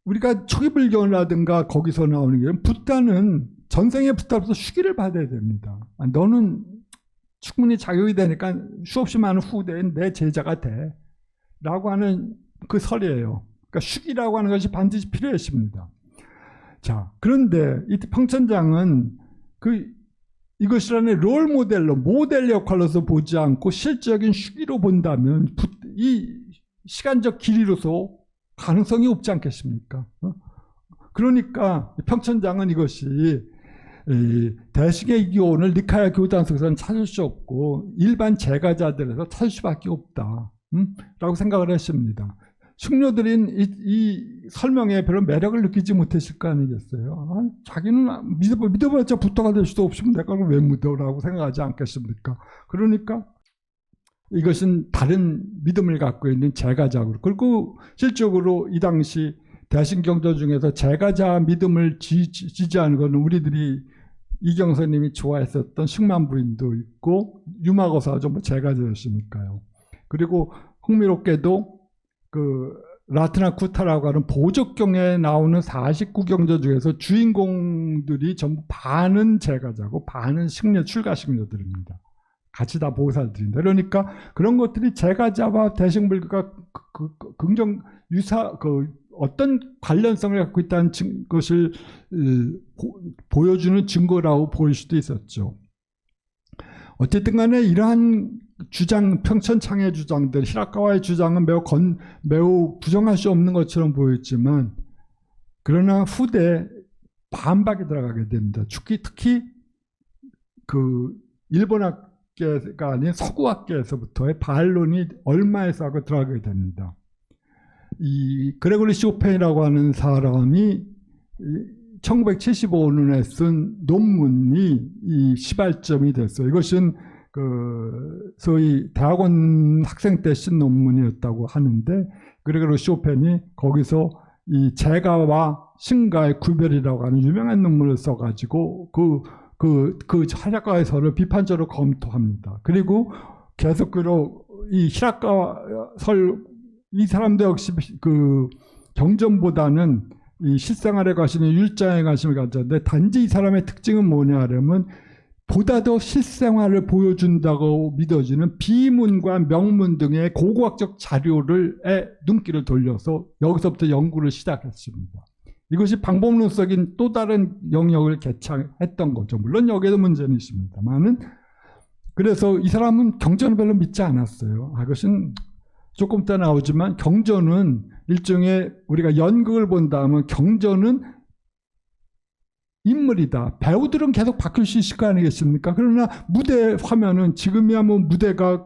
우리가 초기불교라든가 거기서 나오는 게 붓다는 전생의 붓다로서 휴기를 받아야 됩니다. 너는 충분히 자격이 되니까 수없이 많은 후대인 내 제자가 돼 라고 하는 그 설이에요. 그러니까 휴기라고 하는 것이 반드시 필요했습니다. 자, 그런데 이 평천장은 이것이라는 롤 모델 역할로서 보지 않고 실질적인 휴기로 본다면 이 시간적 길이로서 가능성이 없지 않겠습니까? 그러니까 평천장은 이것이 대승의 기원을 니카야 교단 속에서는 찾을 수 없고 일반 제가자들에서 찾을 수밖에 없다 라고 생각을 했습니다. 숙녀들인 이 설명에 별로 매력을 느끼지 못했을 거 아니겠어요? 자기는 믿어봤자 부터가 될 수도 없으면 내가 왜 믿어라고 생각하지 않겠습니까? 그러니까 이것은 다른 믿음을 갖고 있는 제가자로 그리고 실적으로 이 당시 대승경전 중에서 제가자 믿음을 지지하는 것은 우리들이 이경선님이 좋아했었던 승만부인도 있고 유마거사가 전부 제가자였으니까요. 그리고 흥미롭게도 그 라트나쿠타라고 하는 보적경에 나오는 49경전 중에서 주인공들이 전부 반은 제가자고 반은 출가승려들입니다. 같이 다 보살들인데 그러니까 그런 것들이 제가자와 대승불교가 어떤 관련성을 갖고 있다는 것을 보여주는 증거라고 보일 수도 있었죠. 어쨌든 간에 이러한 주장, 평천창의 주장들, 히라카와의 주장은 매우 부정할 수 없는 것처럼 보였지만 그러나 후대 반박이 들어가게 됩니다. 특히 그 일본학계가 아닌 서구학계에서부터의 반론이 얼마에서 하고 들어가게 됩니다. 이 그레고리 쇼펜이라고 하는 사람이 1975년에 쓴 논문이 이 시발점이 됐어요. 이것은 소위 대학원 학생 때 쓴 논문이었다고 하는데, 그레고르 쇼펜이 거기서 이 재가와 신가의 구별이라고 하는 유명한 논문을 써가지고 그 히라카와서를 비판적으로 검토합니다. 그리고 계속으로 이 히라카와설 이 사람도 역시 그 경전보다는 이 실생활에 관심이 율자에 관심을 가졌는데, 단지 이 사람의 특징은 뭐냐 하려면 보다 더 실생활을 보여준다고 믿어지는 비문과 명문 등의 고고학적 자료에 눈길을 돌려서 여기서부터 연구를 시작했습니다. 이것이 방법론적인 또 다른 영역을 개창했던 거죠. 물론 여기에도 문제는 있습니다만은, 그래서 이 사람은 경전을 별로 믿지 않았어요. 그것은 조금 이따 나오지만 경전은 일종의 우리가 연극을 본다면 경전은 인물이다. 배우들은 계속 바뀔 수 있을 거 아니겠습니까? 그러나 무대 화면은 지금이야 뭐 무대가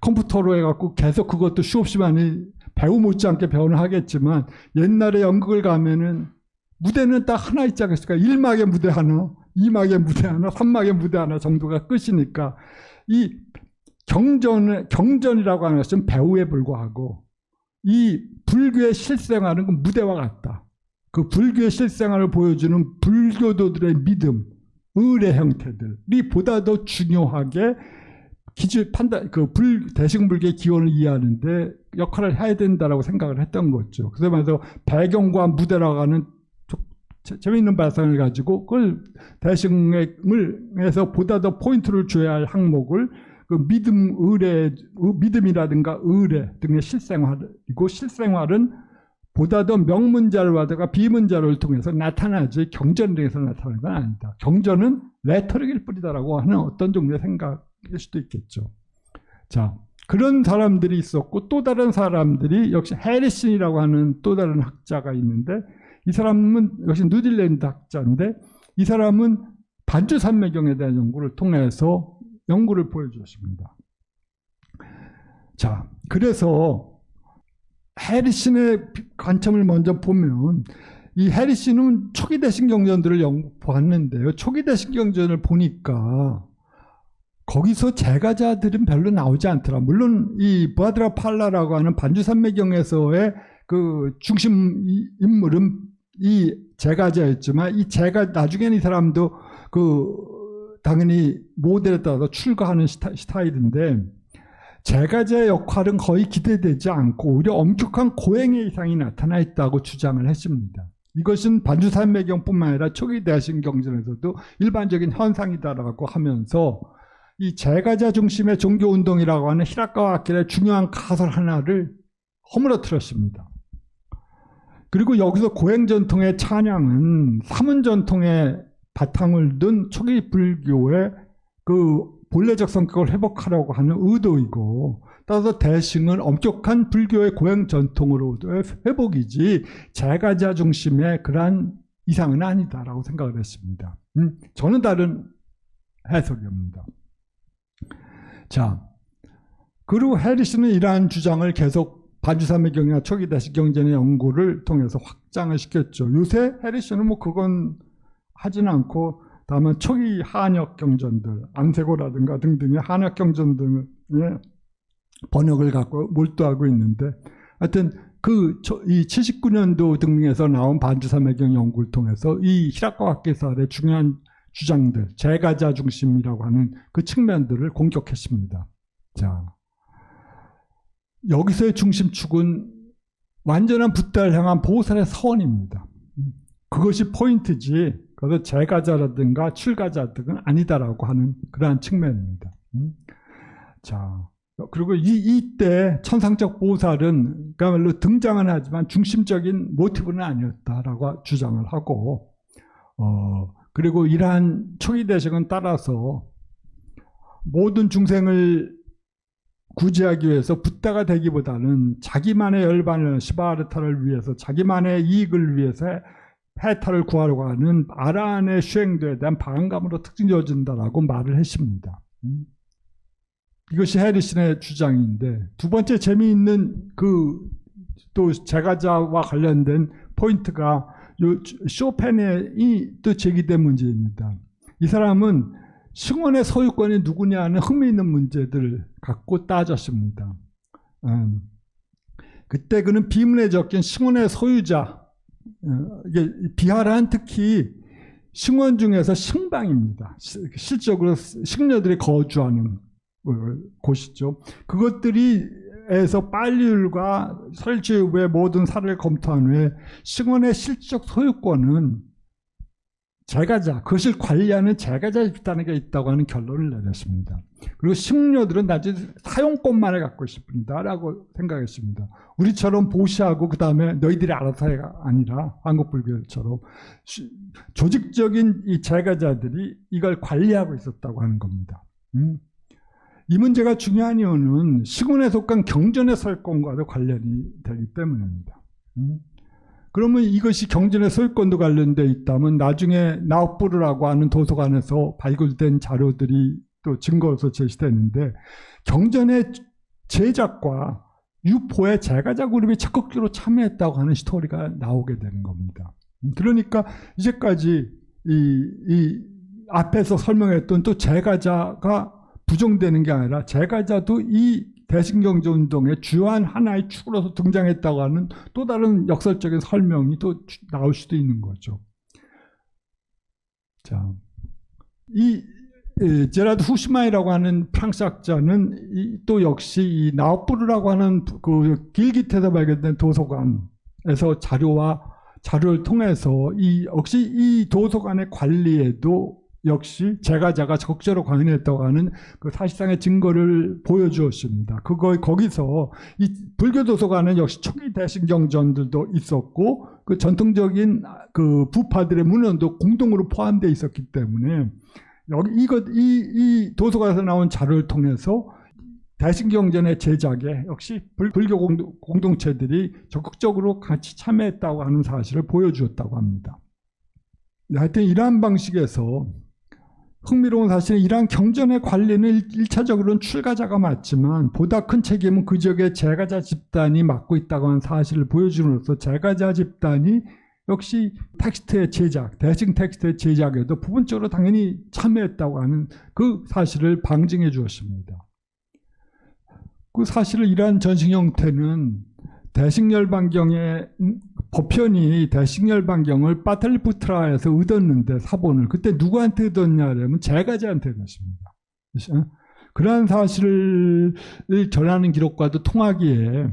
컴퓨터로 해갖고 계속 그것도 수없이 많이 배우 못지않게 배우는 하겠지만, 옛날에 연극을 가면은 무대는 딱 하나 있지 않겠습니까? 1막의 무대 하나, 2막의 무대 하나, 3막의 무대 하나 정도가 끝이니까, 이 경전이라고 하는 것은 배우에 불과하고, 이 불교의 실생활은 그 무대와 같다. 그 불교의 실생활을 보여주는 불교도들의 믿음, 의의 형태들이 보다 더 중요하게 기준 판단, 대승불교의 기원을 이해하는데 역할을 해야 된다라고 생각을 했던 거죠. 그래서 말해서 배경과 무대라고 하는 재미있는 발상을 가지고 그걸 대승에서 보다 더 포인트를 줘야 할 항목을 그 믿음이라든가 의례 등의 실생활이고, 실생활은 보다 더 명문자료라든가 비문자료를 통해서 나타나지 경전을 통해서 나타나는 건 아니다. 경전은 레터릭일 뿐이다라고 하는 어떤 종류의 생각일 수도 있겠죠. 자, 그런 사람들이 있었고, 또 다른 사람들이 역시 해리슨이라고 하는 또 다른 학자가 있는데, 이 사람은 역시 뉴질랜드 학자인데, 이 사람은 반주산매경에 대한 연구를 통해서 연구를 보여주었습니다. 자, 그래서 해리슨의 관점을 먼저 보면, 이 해리슨은 초기 대신 경전들을 봤는데요. 초기 대신 경전을 보니까 거기서 제가자들은 별로 나오지 않더라. 물론 이 부하드라 팔라라고 하는 반주산매경에서의 그 중심 인물은 이 제가자였지만, 이 나중에는 이 사람도 당연히 모델에 따라서 출가하는 스타일인데, 제가자의 역할은 거의 기대되지 않고 오히려 엄격한 고행의 이상이 나타나 있다고 주장을 했습니다. 이것은 반주산매경뿐만 아니라 초기 대신 경전에서도 일반적인 현상이다라고 하면서, 이 제가자 중심의 종교운동이라고 하는 히라카와 아키라의 중요한 가설 하나를 허물어뜨렸습니다. 그리고 여기서 고행전통의 찬양은 사문전통의 바탕을 둔 초기 불교의 그 본래적 성격을 회복하려고 하는 의도이고, 따라서 대승은 엄격한 불교의 고행전통으로의 회복이지 제가자 중심의 그러한 이상은 아니다라고 생각을 했습니다. 저는 다른 해석입니다. 자, 그리고 해리슨은 이러한 주장을 계속 반주산매경이나 초기 대식 경전의 연구를 통해서 확장을 시켰죠. 요새 해리슨은 뭐 그건 하지는 않고, 다만 초기 한역 경전들, 안세고라든가 등등의 한역 경전 등의 번역을 갖고 몰두하고 있는데, 하여튼 이 79년도 등에서 나온 반주산매경 연구를 통해서 이 히라카와 아키사의 중요한 주장들, 제가자 중심이라고 하는 그 측면들을 공격했습니다. 자, 여기서의 중심축은 완전한 붓다를 향한 보살의 서원입니다. 그것이 포인트지, 그래서 제가자라든가 출가자 등은 아니다라고 하는 그러한 측면입니다. 자, 그리고 이때 천상적 보살은 그야말로 등장은 하지만 중심적인 모티브는 아니었다라고 주장을 하고, 그리고 이러한 초기 대식은 따라서 모든 중생을 구제하기 위해서 붓다가 되기보다는 자기만의 열반을 시바르타를 위해서, 자기만의 이익을 위해서 해탈을 구하려고 하는 아라한의 수행도에 대한 반감으로 특징지어진다라고 말을 했습니다. 이것이 해리슨의 주장인데, 두 번째 재미있는 또 제가자와 관련된 포인트가 쇼펜이 또 제기된 문제입니다. 이 사람은 승원의 소유권이 누구냐는 흥미있는 문제들을 갖고 따졌습니다. 그때 그는 비문에 적힌 승원의 소유자, 이게 비하란 특히 승원 중에서 승방입니다. 실적으로 승려들이 거주하는 곳이죠. 그것들이에서 빨리율과 설치후의 모든 사례를 검토한 후에 승원의 실적 소유권은 제가자, 그것을 관리하는 제가자 집단에게 있다고 하는 결론을 내렸습니다. 그리고 승려들은 나중에 사용권만을 갖고 있습니다라고 생각했습니다. 우리처럼 보시하고 그 다음에 너희들이 알아서 해가 아니라 한국 불교처럼 조직적인 이 제가자들이 이걸 관리하고 있었다고 하는 겁니다. 이 문제가 중요한 이유는 시군에 속한 경전의 설권과도 관련이 되기 때문입니다. 그러면 이것이 경전의 소유권도 관련되어 있다면 나중에 나우뿌르라고 하는 도서관에서 발굴된 자료들이 또 증거로서 제시되는데 경전의 제작과 유포의 제가자 그룹이 적극적으로 참여했다고 하는 스토리가 나오게 되는 겁니다. 그러니까 이제까지 이 앞에서 설명했던 또 제가자가 부정되는 게 아니라 제가자도 이 대신경제운동의 주요한 하나의 축으로서 등장했다고 하는 또 다른 역설적인 설명이 또 나올 수도 있는 거죠. 자, 이 제라드 후시마이라고 하는 프랑스 학자는 또 역시 이 나우뿌르라고 하는 그 길깃에서 발견된 도서관에서 자료를 통해서 역시 이 도서관의 관리에도 역시 제가자가 적극적으로 관여했다고 하는 그 사실상의 증거를 보여주었습니다. 거기서 이 불교 도서관은 역시 초기 대신경전들도 있었고 그 전통적인 그 부파들의 문헌도 공동으로 포함되어 있었기 때문에 이 도서관에서 나온 자료를 통해서 대신경전의 제작에 역시 불교 공동체들이 적극적으로 같이 참여했다고 하는 사실을 보여주었다고 합니다. 하여튼 이러한 방식에서 흥미로운 사실은 이러한 경전의 관리는 1차적으로는 출가자가 맞지만 보다 큰 책임은 그 지역의 제가자 집단이 맡고 있다고 하는 사실을 보여줌으로써 제가자 집단이 역시 텍스트의 제작, 대승 텍스트의 제작에도 부분적으로 당연히 참여했다고 하는 그 사실을 방증해 주었습니다. 그 사실을 이러한 전승 형태는 대승열반경의 법현이 대승열반경을 파탈리푸트라에서 얻었는데 사본을 그때 누구한테 얻었냐면 제가자한테 얻었습니다. 그러한 사실을 전하는 기록과도 통하기에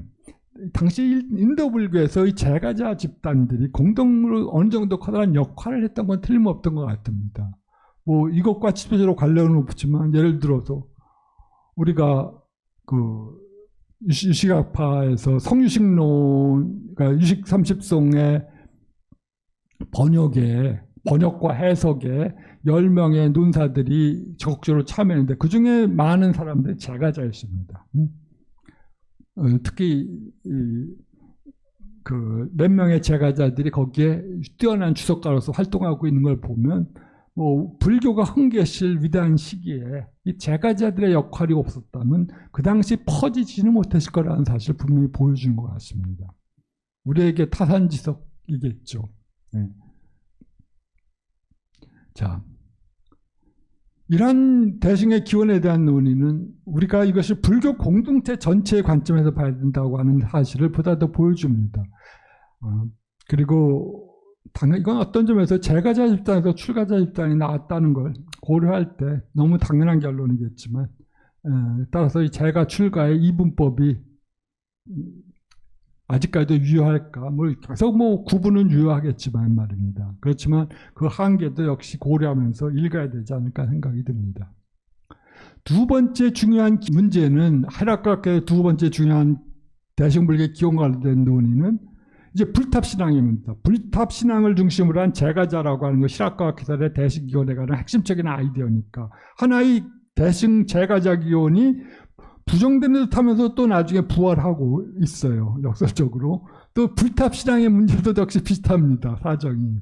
당시 인도 불교에서 이 제가자 집단들이 공동으로 어느 정도 커다란 역할을 했던 건 틀림없던 것 같습니다. 뭐 이것과 직접적으로 관련은 없지만 예를 들어서 우리가 그 유식학파에서 성유식론, 그러니까 유식 30송의 번역과 해석에 10명의 논사들이 적극적으로 참여했는데 그 중에 많은 사람들이 제가자였습니다. 특히 그 몇 명의 제가자들이 거기에 뛰어난 주석가로서 활동하고 있는 걸 보면 뭐 불교가 흥계실 위대한 시기에 이 제가자들의 역할이 없었다면 그 당시 퍼지지는 못했을 거라는 사실을 분명히 보여주는 것 같습니다. 우리에게 타산지석이겠죠. 네. 자, 이러한 대승의 기원에 대한 논의는 우리가 이것을 불교 공동체 전체의 관점에서 봐야 된다고 하는 사실을 보다 더 보여줍니다. 그리고 이건 어떤 점에서 제가자 집단에서 출가자 집단이 나왔다는 걸 고려할 때 너무 당연한 결론이겠지만 따라서 이 제가 출가의 이분법이 아직까지도 유효할까? 계속 구분은 유효하겠지만 말입니다. 그렇지만 그 한계도 역시 고려하면서 읽어야 되지 않을까 생각이 듭니다. 두 번째 중요한 문제는 하락각의 두 번째 중요한 대승불교의 기원 관련된 논의는 이제 불탑신앙입니다. 불탑신앙을 중심으로 한 제가자라고 하는 것, 실학과 기설의 대승기원에 관한 핵심적인 아이디어니까 하나의 대승 제가자 기원이 부정되는 듯 하면서 또 나중에 부활하고 있어요. 역설적으로. 또 불탑신앙의 문제도 역시 비슷합니다. 사정이.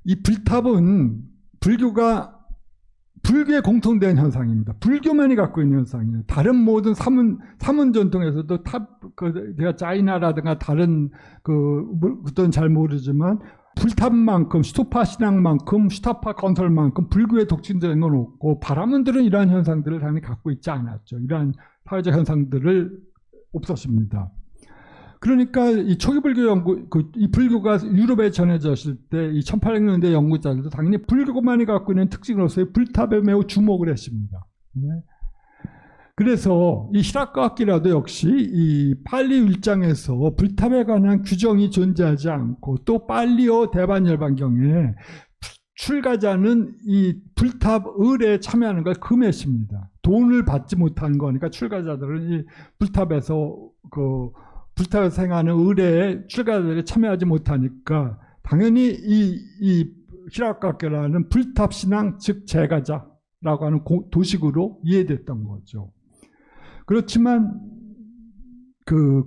이 불탑은 불교가 불교에 공통된 현상입니다. 불교만이 갖고 있는 현상이에요. 다른 모든 사문 전통에서도 제가 짜이나라든가 다른 그것은 잘 모르지만 불탑만큼, 스토파 신앙만큼, 슈타파 건설만큼 불교에 독침되는 건 없고, 바라문들은 이러한 현상들을 당연히 갖고 있지 않았죠. 이러한 사회적 현상들을 없었습니다. 그러니까 이 초기 불교 연구, 이 불교가 유럽에 전해졌을 때 이 1800년대 연구자들도 당연히 불교만이 갖고 있는 특징으로서의 불탑에 매우 주목을 했습니다. 네. 그래서 이 히라카와키라도 역시 이 팔리 율장에서 불탑에 관한 규정이 존재하지 않고, 또 팔리어 대반열반경에 출가자는 이 불탑 을에 참여하는 걸 금했습니다. 돈을 받지 못한 거니까 출가자들은 이 불탑에서 불탑에서 행하는 의례에 출가자들이 참여하지 못하니까 당연히 이 히라카와키라는 불탑 신앙, 즉 제가자라고 하는 도식으로 이해됐던 거죠. 그렇지만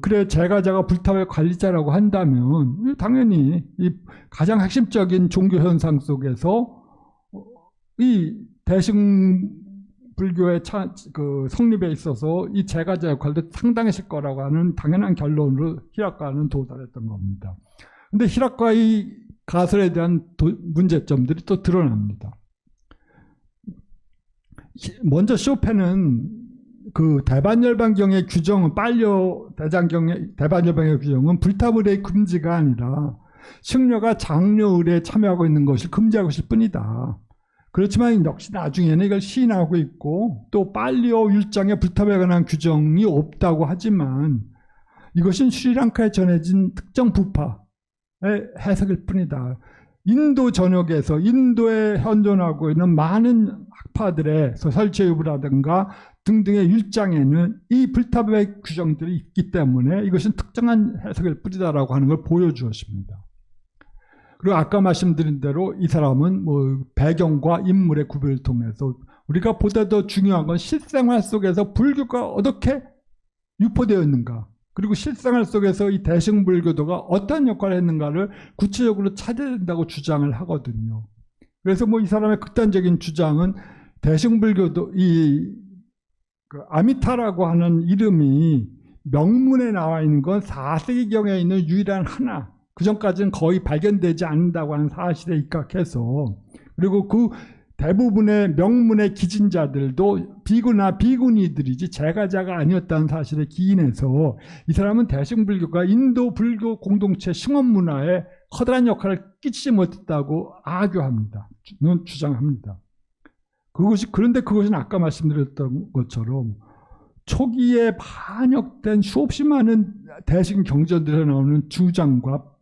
그래 제가자가 불탑의 관리자라고 한다면 당연히 이 가장 핵심적인 종교 현상 속에서 이 대승 불교의 성립에 있어서 이 제가자 역할도 상당했을 거라고 하는 당연한 결론으로 히라카와는 도달했던 겁니다. 그런데 히라카와의 가설에 대한 문제점들이 또 드러납니다. 먼저 쇼펜은 그 대반열반경의 규정은 빨려 대반열반경의 규정은 불탑의례의 금지가 아니라 승려가 장려의례에 참여하고 있는 것을 금지하고 있을 뿐이다. 그렇지만 역시 나중에는 이걸 시인하고 있고, 또 팔리어 율장에 불탑에 관한 규정이 없다고 하지만 이것은 스리랑카에 전해진 특정 부파의 해석일 뿐이다. 인도 전역에서 인도에 현존하고 있는 많은 학파들의 설체유부라든가 등등의 율장에는 이 불탑의 규정들이 있기 때문에 이것은 특정한 해석일 뿐이다라고 하는 걸 보여주었습니다. 그리고 아까 말씀드린 대로 이 사람은 배경과 인물의 구별을 통해서 우리가 보다 더 중요한 건 실생활 속에서 불교가 어떻게 유포되어 있는가, 그리고 실생활 속에서 이 대승불교도가 어떤 역할을 했는가를 구체적으로 찾아야 된다고 주장을 하거든요. 그래서 이 사람의 극단적인 주장은 대승불교도 아미타라고 하는 이름이 명문에 나와 있는 건 4세기경에 있는 유일한 하나, 그 전까지는 거의 발견되지 않는다고 하는 사실에 입각해서, 그리고 그 대부분의 명문의 기진자들도 비구나 비구니들이지 제가자가 아니었다는 사실에 기인해서 이 사람은 대승불교가 인도 불교 공동체 승원문화에 커다란 역할을 끼치지 못했다고 아교합니다. 주장합니다. 그런데 그것은 아까 말씀드렸던 것처럼 초기에 반역된 수없이 많은 대승 경전들에 나오는 주장과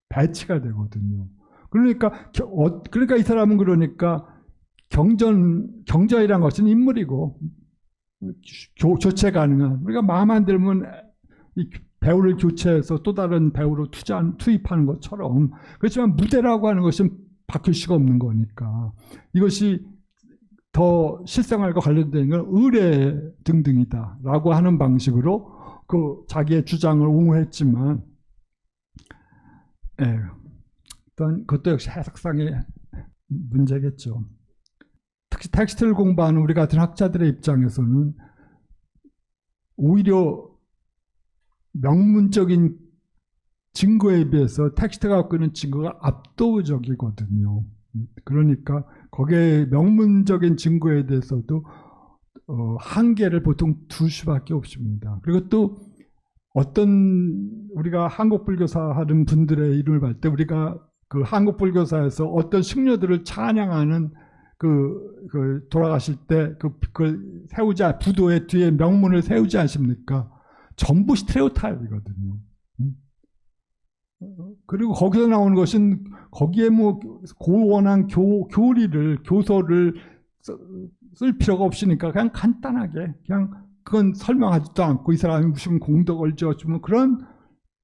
배치가 되거든요. 그러니까 이 사람은 경전이란 것은 인물이고 교체 가능한, 우리가 마음만 들면 이 배우를 교체해서 또 다른 배우로 투입하는 것처럼, 그렇지만 무대라고 하는 것은 바뀔 수가 없는 거니까 이것이 더 실생활과 관련된 건 의례 등등이다라고 하는 방식으로 자기의 주장을 옹호했지만, 일단 그것도 역시 해석상의 문제겠죠. 특히 텍스트를 공부하는 우리 같은 학자들의 입장에서는 오히려 명문적인 증거에 비해서 텍스트가 갖고 있는 증거가 압도적이거든요. 그러니까 거기에 명문적인 증거에 대해서도 한계를 보통 둘 수밖에 없습니다. 그리고 또 우리가 한국불교사 하는 분들의 이름을 볼 때 우리가 그 한국불교사에서 어떤 승려들을 찬양하는 돌아가실 때 그걸 세우자, 부도의 뒤에 명문을 세우지 않습니까? 전부 스테레오타입이거든요. 그리고 거기서 나오는 것은 거기에 고원한 교소를 쓸 필요가 없으니까 그냥 간단하게 그건 설명하지도 않고 이 사람이 무슨 공덕을 지어주면 그런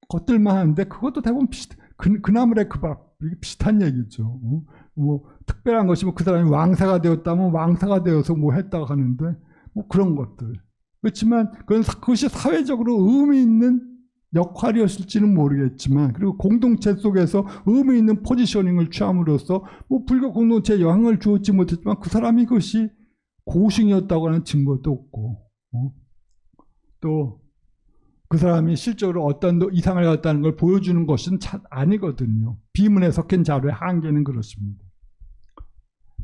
것들만 하는데, 그것도 대부분 그나물의 그 밥, 비슷한 얘기죠. 특별한 것이면 그 사람이 왕사가 되었다면 왕사가 되어서 했다고 하는데 그런 것들. 그렇지만 그것이 사회적으로 의미 있는 역할이었을지는 모르겠지만, 그리고 공동체 속에서 의미 있는 포지셔닝을 취함으로써 뭐 불교 공동체에 영향을 주었지 못했지만 그 사람이 그것이 고승이었다고 하는 증거도 없고, 또 그 사람이 실제로 어떤 이상을 갖다는 걸 보여주는 것은 아니거든요. 비문에 섞인 자료의 한계는 그렇습니다.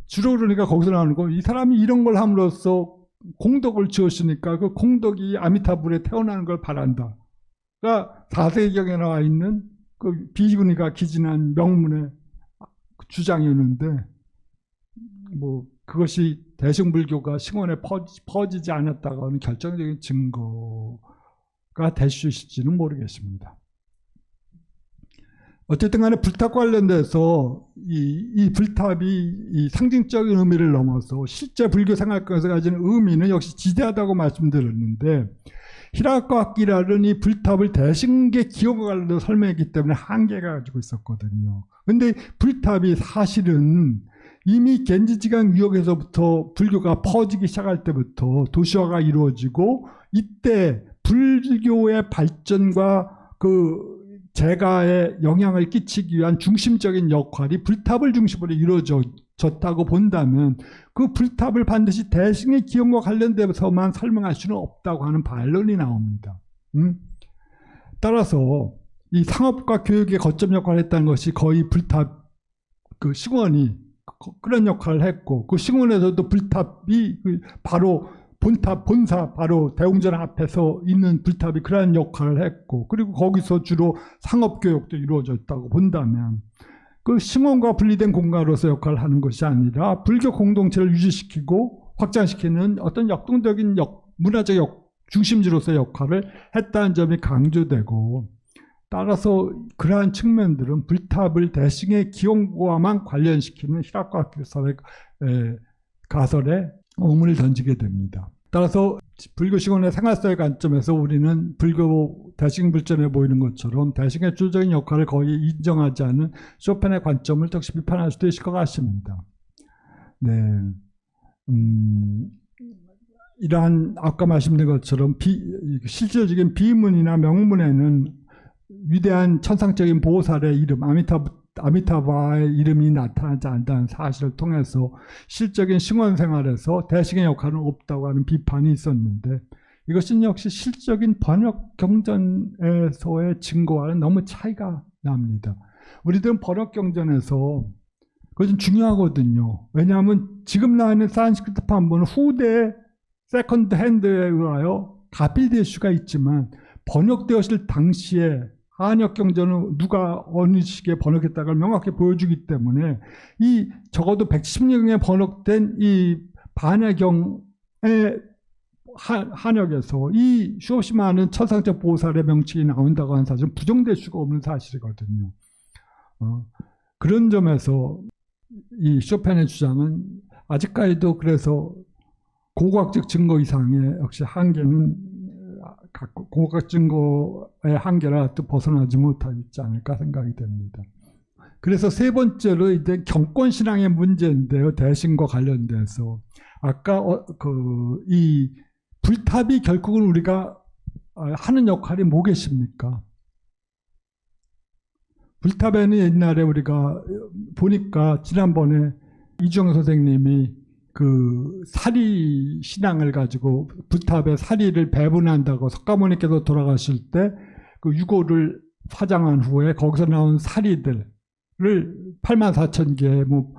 주로 그러니까 거기서 나오는 거, 이 사람이 이런 걸 함으로써 공덕을 지었으니까 그 공덕이 아미타불에 태어나는 걸 바란다. 가 4세경에 나와 있는 그 비구니가 기진한 명문의 주장이었는데, 뭐 그것이 대승불교가 승원에 퍼지지 않았다고 하는 결정적인 증거가 될 수 있을지는 모르겠습니다. 어쨌든 간에 불탑 관련돼서 이 불탑이 이 상징적인 의미를 넘어서 실제 불교 생활권에서 가지는 의미는 역시 지대하다고 말씀드렸는데, 히라카와키라는 이 불탑을 대승계 기억과 관련해서 설명했기 때문에 한계가 가지고 있었거든요. 근데 불탑이 사실은 이미 겐지지강 유역에서부터 불교가 퍼지기 시작할 때부터 도시화가 이루어지고, 이때 불교의 발전과 그 재가에 영향을 끼치기 위한 중심적인 역할이 불탑을 중심으로 이루어졌다고 본다면, 그 불탑을 반드시 대승의 기원과 관련돼서만 설명할 수는 없다고 하는 반론이 나옵니다. 따라서 이 상업과 교육의 거점 역할을 했다는 것이 거의 불탑, 그 승원이 그런 역할을 했고, 그 승원에서도 불탑이 바로 본사, 바로 대웅전 앞에서 있는 불탑이 그러한 역할을 했고, 그리고 거기서 주로 상업교육도 이루어졌다고 본다면, 그 승원과 분리된 공간으로서 역할을 하는 것이 아니라 불교 공동체를 유지시키고 확장시키는 어떤 역동적인 문화적 중심지로서의 역할을 했다는 점이 강조되고, 따라서 그러한 측면들은 불탑을 대승의 기원과만 관련시키는 히라카와키 가설에 의문을 던지게 됩니다. 따라서 불교 시공의 생활사회 관점에서 우리는 불교 대승 불전에 보이는 것처럼 대승의 주도적인 역할을 거의 인정하지 않은 쇼펜의 관점을 역시 비판할 수도 있을 것 같습니다. 네, 이러한 아까 말씀드린 것처럼 실질적인 비문이나 명문에는 위대한 천상적인 보살의 이름, 아미타바의 이름이 나타나지 않는다는 사실을 통해서 실적인 승원 생활에서 대승의 역할은 없다고 하는 비판이 있었는데, 이것은 역시 실적인 번역 경전에서의 증거와는 너무 차이가 납니다. 우리들은 번역 경전에서 그것은 중요하거든요. 왜냐하면 지금 나와 있는 산스크리트 판본은 후대 세컨드 핸드에 의하여 가필될 수가 있지만, 번역되었을 당시에 한역 경전은 누가 어느 시기에 번역했다가 명확히 보여주기 때문에, 이 적어도 110년에 번역된 이 반야경의 한역에서 이 수없이 많은 천상적 보살의 명칭이 나온다고 하는 사실은 부정될 수가 없는 사실이거든요. 그런 점에서 이 쇼펜의 주장은 아직까지도 그래서 고고학적 증거 이상의 역시 한계는 고고학 증거의 한계라 또 벗어나지 못하고 있지 않을까 생각이 됩니다. 그래서 세 번째로 이제 경권신앙의 문제인데요. 대승과 관련돼서 아까 이 불탑이 결국은 우리가 하는 역할이 뭐겠습니까? 불탑에는 옛날에 우리가 보니까 지난번에 이주영 선생님이 그 사리 신앙을 가지고 불탑에 사리를 배분한다고 석가모니께서 돌아가실 때 그 유고를 화장한 후에 거기서 나온 사리들을 84,000개 뭐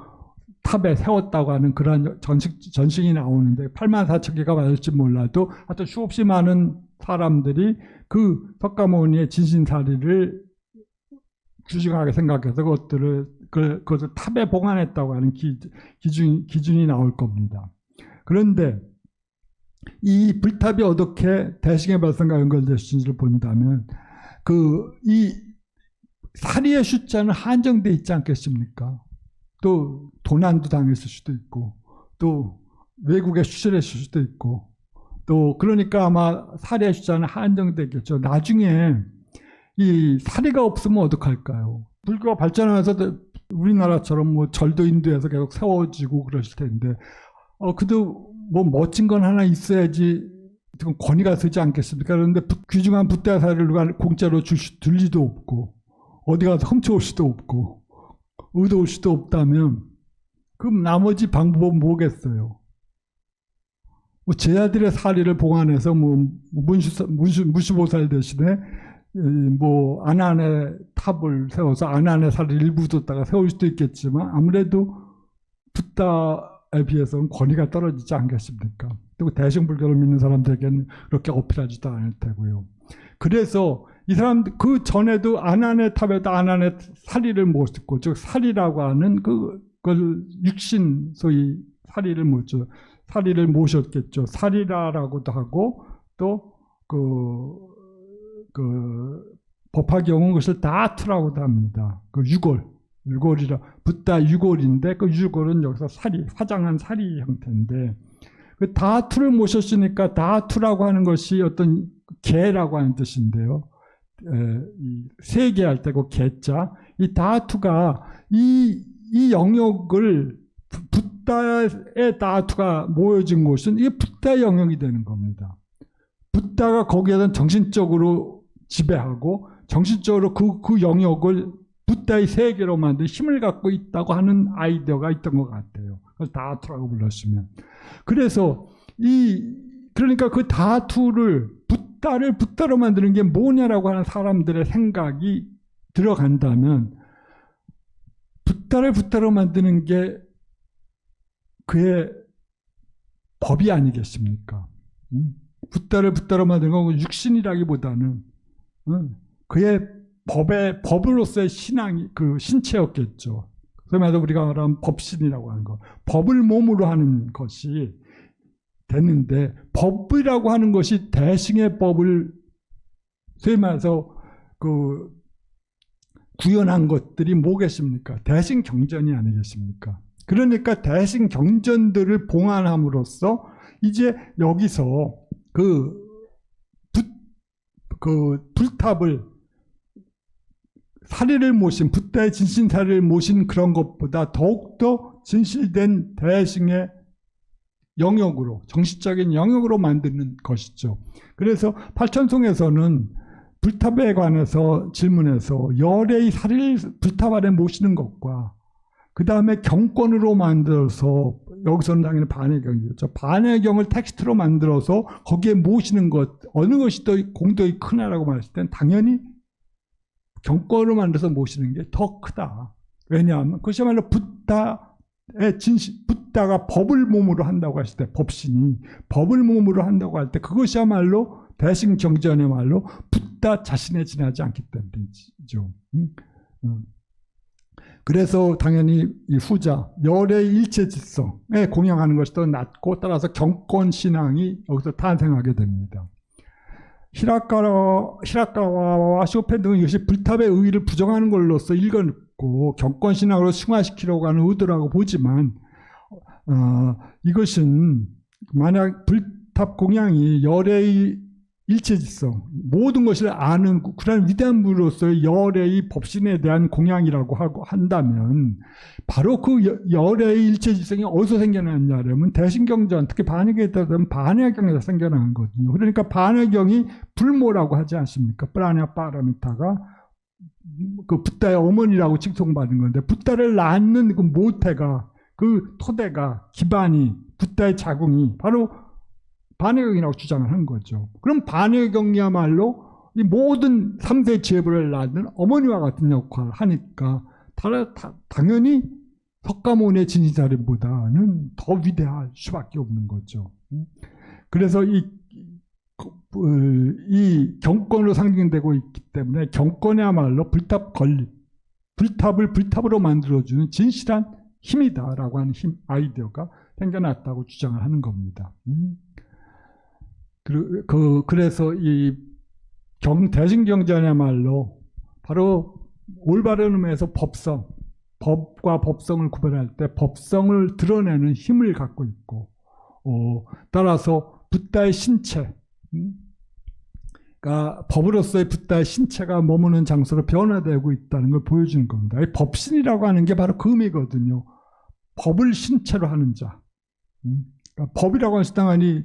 탑에 세웠다고 하는 그런 전승이 나오는데, 84,000개가 맞을지 몰라도 하여튼 수없이 많은 사람들이 그 석가모니의 진신사리를 귀중하게 생각해서 그것을 탑에 보관했다고 하는 기준이 나올 겁니다. 그런데 이 불탑이 어떻게 대승의 발생과 연결될 수 있는지를 본다면, 이 사리의 숫자는 한정되어 있지 않겠습니까? 또 도난도 당했을 수도 있고, 또 외국에 수출했을 수도 있고, 또 그러니까 아마 사리의 숫자는 한정되겠죠. 나중에 이 사리가 없으면 어떡할까요? 불교가 발전하면서 우리나라처럼 뭐 절도 인도에서 계속 세워지고 그러실 텐데, 그래도 뭐 멋진 건 하나 있어야지 권위가 서지 않겠습니까? 그런데 귀중한 붓다의 사리를 누가 공짜로 줄 리도 없고 어디 가서 훔쳐올 수도 없고 의도올 수도 없다면 그럼 나머지 방법은 뭐겠어요? 뭐 제 아들의 사리를 봉안해서 뭐 무수보살 대신에 뭐 아난의 탑을 세워서 아난의 사리를 일부 뒀다가 세울 수도 있겠지만 아무래도 붓다에 비해서는 권위가 떨어지지 않겠습니까? 그리고 대승불교를 믿는 사람들에게는 그렇게 어필하지도 않을 테고요. 그래서 이 사람들 그 전에도 아난의 탑에다 아난의 사리를 모셨고, 즉 사리라고 하는 그걸 육신 소위 사리를 모셨죠. 사리를 모셨겠죠. 사리라라고도 하고 또 법화경은 그것을 다투라고도 합니다. 그 유골이라 붓다 유골인데 그 유골은 여기서 사리, 화장한 사리 형태인데 그 다투를 모셨으니까 다투라고 하는 것이 어떤 개라고 하는 뜻인데요. 세계할 때고 개자 이 다투가 이 영역을 붓다의 다투가 모여진 곳은 이게 붓다의 영역이 되는 겁니다. 붓다가 거기에는 정신적으로 지배하고 정신적으로 그 영역을 붓다의 세계로 만든 힘을 갖고 있다고 하는 아이디어가 있던 것 같아요. 그래서 다투라고 불렀으면. 그래서 그러니까 그 다투를 붓다를 붓다로 만드는 게 뭐냐라고 하는 사람들의 생각이 들어간다면 붓다를 붓다로 만드는 게 그의 법이 아니겠습니까? 붓다를 붓다로 만드는 건 육신이라기보다는 그의 법으로서의 신앙이 그 신체였겠죠. 그래서 말해서 우리가 말하는 법신이라고 하는 거, 법을 몸으로 하는 것이 되는데 법이라고 하는 것이 대승의 법을 소위 말해서 구현한 것들이 뭐겠습니까? 대승 경전이 아니겠습니까? 그러니까 대승 경전들을 봉안함으로써 이제 여기서 불탑을 사리를 모신 붓다의 진신사리를 모신 그런 것보다 더욱더 진실된 대승의 영역으로 정신적인 영역으로 만드는 것이죠. 그래서 팔천송에서는 불탑에 관해서 질문해서 열의 사리를 불탑 아래 모시는 것과 그 다음에 경권으로 만들어서 여기서는 당연히 반해경이죠. 반해경을 텍스트로 만들어서 거기에 모시는 것 어느 것이 더 공덕이 크냐라고 말했을 땐 당연히 경권으로 만들어서 모시는 게 더 크다. 왜냐하면 그것이야말로 붓다의 붓다가 법을 몸으로 한다고 했을 때 법신이 법을 몸으로 한다고 할 때 그것이야말로 대승 경전의 말로 붓다 자신에 지나지 않기 때문이죠. 그래서 당연히 이 후자 열의 일체지성에 공양하는 것이 더 낫고 따라서 경권 신앙이 여기서 탄생하게 됩니다. 히라카와와 쇼펜 등은 이것이 불탑의 의의를 부정하는 걸로서 읽어냈고 경권 신앙으로 승화시키려고 하는 의도라고 보지만 이것은 만약 불탑 공양이 열의 일체지성 모든 것을 아는 그런 위대한 분으로서의 열의 법신에 대한 공양이라고 하고 한다면 바로 그 열의 일체지성이 어디서 생겨났냐면 대승경전 특히 반해경에 따르면 반해경에서 생겨난 거거든요. 그러니까 반해경이 불모라고 하지 않습니까? 프라냐 파라미타가 그 붓다의 어머니라고 칭송받은 건데 붓다를 낳는 그 모태가 그 토대가 기반이 붓다의 자궁이 바로 반해경이라고 주장을 한 거죠. 그럼 반해경이야말로 이 모든 3세 제불을 낳는 어머니와 같은 역할을 하니까 당연히 석가모니의 진시사림보다는 더 위대할 수밖에 없는 거죠. 그래서 이 경권으로 상징되고 있기 때문에 경권이야말로 불탑 건립, 불탑을 불탑으로 만들어주는 진실한 힘이다라고 하는 아이디어가 생겨났다고 주장을 하는 겁니다. 그래서 이 대승경전이야말로 바로 올바른 의미에서 법과 법성을 구별할 때 법성을 드러내는 힘을 갖고 있고 따라서 붓다의 신체, 그러니까 법으로서의 붓다의 신체가 머무는 장소로 변화되고 있다는 걸 보여주는 겁니다. 이 법신이라고 하는 게 바로 그 의미거든요. 법을 신체로 하는 자. 그러니까 법이라고 하는 당연히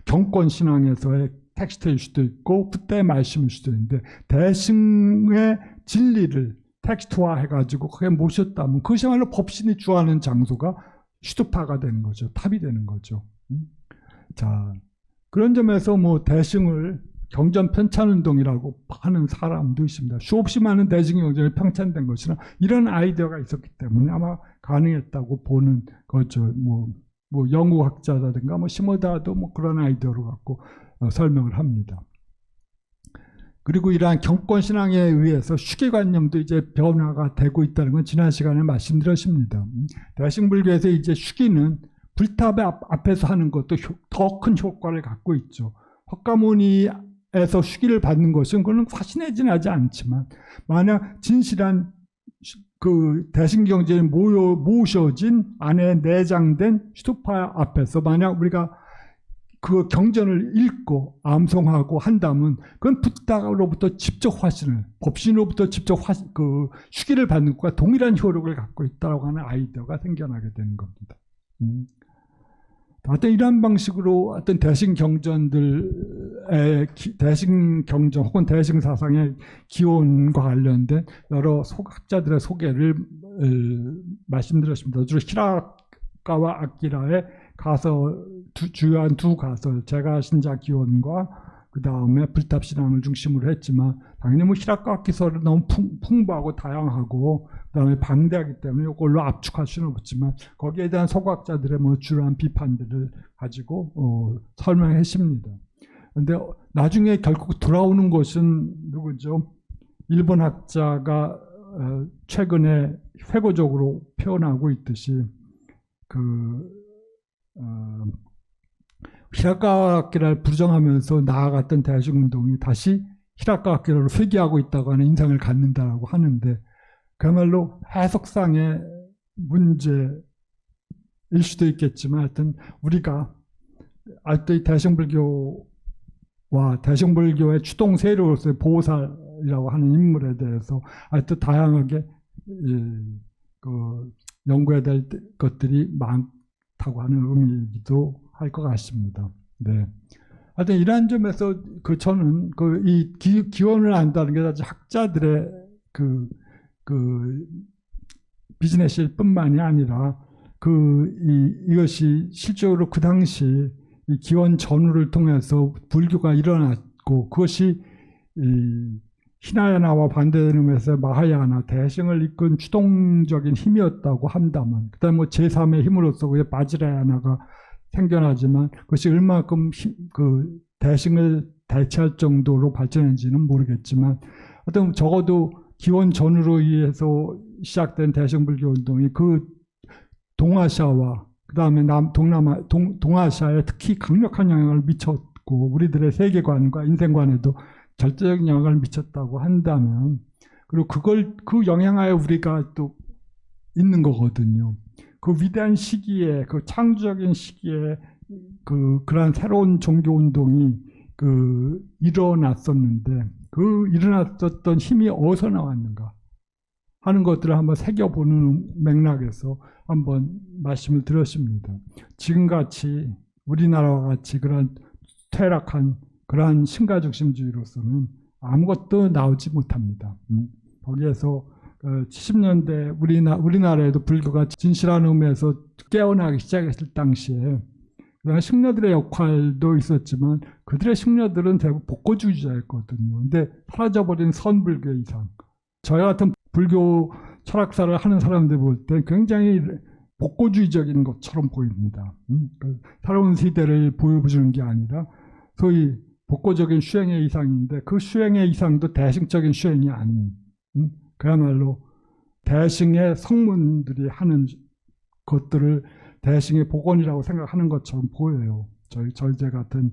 경권 신앙에서의 텍스트일 수도 있고 붓다의 말씀일 수도 있는데 대승의 진리를 텍스트화해가지고 그게 모셨다면 그것이야말로 법신이 주하는 장소가 슈투파가 되는 거죠. 탑이 되는 거죠. 자, 그런 점에서 뭐 대승을 경전 편찬운동이라고 하는 사람도 있습니다. 수없이 많은 대승 경전이 편찬된 것이나 이런 아이디어가 있었기 때문에 아마 가능했다고 보는 거죠. 뭐 영국학자라든가 뭐 시모다도 뭐 그런 아이디어로 갖고 설명을 합니다. 그리고 이러한 경권 신앙에 의해서 휴계관념도 이제 변화가 되고 있다는 건 지난 시간에 말씀드렸습니다. 대승불교에서 이제 휴기는 불탑 앞에서 하는 것도 더 큰 효과를 갖고 있죠. 헛가모니에서 휴기를 받는 것은 그건 화신에 지나지 않지만 만약 진실한 그 대승경전에 모셔진 안에 내장된 슈투파 앞에서 만약 우리가 그 경전을 읽고 암송하고 한다면 그건 붓다로부터 직접 화신을 법신으로부터 직접 그 휴기를 받는 것과 동일한 효력을 갖고 있다고 하는 아이디어가 생겨나게 되는 겁니다. 어떤 이러한 방식으로 어떤 대승 경전들의 대승 경전 혹은 대승 사상의 기원과 관련된 여러 학자들의 소개를 말씀드렸습니다. 주로 히라카와 아키라의 주요한 두 가설, 제가 신자 기원과 그 다음에 불탑 신앙을 중심으로 했지만 당연히 뭐 히라카 기설은 너무 풍부하고 다양하고 그 다음에 방대하기 때문에 이걸로 압축할 수는 없지만 거기에 대한 소각자들의 뭐 주요한 비판들을 가지고 설명했습니다. 그런데 나중에 결국 돌아오는 것은 누구죠? 일본 학자가 최근에 회고적으로 표현하고 있듯이 히라카 아키라를 부정하면서 나아갔던 대승운동이 다시 히라카 아키라를 회귀하고 있다고 하는 인상을 갖는다고 하는데 그야말로 해석상의 문제일 수도 있겠지만 하여튼 우리가 이 대승불교와 대승불교의 추동 세력으로서의 보살이라고 하는 인물에 대해서 하여튼 다양하게 연구해야 될 것들이 많다고 하는 의미이기도 할 것 같습니다. 네. 하여튼 이러한 점에서 저는 이 기원을 안다는 게 사실 학자들의 비즈니스일 뿐만이 아니라 이것이 실제로 그 당시 이 기원 전후를 통해서 불교가 일어났고 그것이 히나야나와 반대되는 의미에서 마하야나 대승을 이끈 추동적인 힘이었다고 한다면 그다음에 뭐 제3의 힘으로서 바지라야나가 생겨나지만 그것이 얼마큼 대승을 대체할 정도로 발전했는지는 모르겠지만 어떤 적어도 기원 전후로 의해서 시작된 대승불교 운동이 그 동아시아와 그 다음에 동아시아에 특히 강력한 영향을 미쳤고 우리들의 세계관과 인생관에도 절대적인 영향을 미쳤다고 한다면 그리고 그 영향하에 우리가 또 있는 거거든요. 그 위대한 시기에 그 창조적인 시기에 그러한 새로운 종교 운동이 일어났었는데 그 일어났었던 힘이 어디서 나왔는가 하는 것들을 한번 새겨보는 맥락에서 한번 말씀을 드렸습니다. 지금같이 우리나라와 같이 그런 퇴락한 그러한 신가중심주의로서는 아무것도 나오지 못합니다. 거기에서 70년대 우리나라에도 불교가 진실한 의미에서 깨어나기 시작했을 당시에 승려들의 역할도 있었지만 그들의 승려들은 대부분 복고주의자였거든요. 근데 사라져버린 선불교 이상 저희 같은 불교 철학사를 하는 사람들 볼 때 굉장히 복고주의적인 것처럼 보입니다. 새로운 시대를 보여주는 게 아니라 소위 복고적인 수행의 이상인데 그 수행의 이상도 대승적인 수행이 아닌 그야말로 대승의 성문들이 하는 것들을 대승의 복원이라고 생각하는 것처럼 보여요. 저희 같은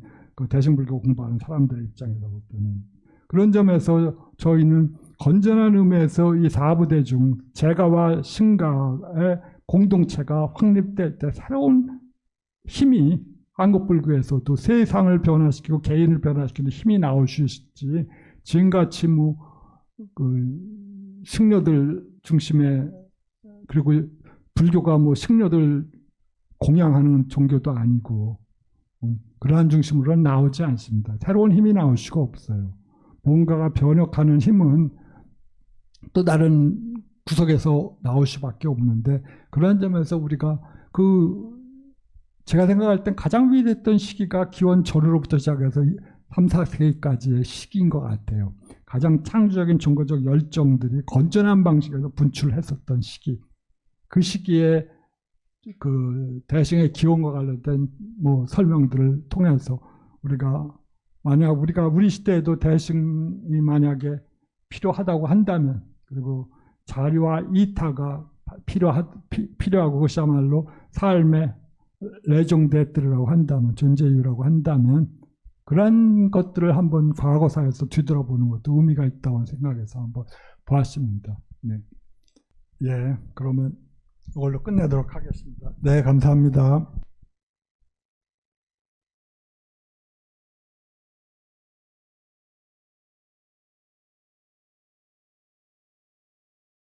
대승불교 공부하는 사람들의 입장에서 볼 때는. 그런 점에서 저희는 건전한 의미에서 이 사부대중, 제가와 신가의 공동체가 확립될 때 새로운 힘이 한국불교에서도 세상을 변화시키고 개인을 변화시키는 힘이 나올 수 있지 지금같이 승려들 중심에 그리고 불교가 승려들 공양하는 종교도 아니고 그러한 중심으로 나오지 않습니다. 새로운 힘이 나올 수가 없어요. 뭔가가 변혁하는 힘은 또 다른 구석에서 나올 수밖에 없는데, 그런 점에서 우리가 제가 생각할 땐 가장 위대했던 시기가 기원 전으로부터 시작해서 3, 4세기까지의 시기인 것 같아요. 가장 창조적인 종교적 열정들이 건전한 방식에서 분출했었던 시기. 그 시기에 대승의 기원과 관련된 설명들을 통해서 우리 시대에도 대승이 만약에 필요하다고 한다면, 그리고 자리와 이타가 필요하고 그것이야말로 삶의 레종데트라고 한다면, 존재 이유라고 한다면, 그런 것들을 한번 과거사에서 뒤돌아보는 것도 의미가 있다고 생각해서 한번 보았습니다. 네. 예, 그러면 이걸로 끝내도록 하겠습니다. 네, 감사합니다.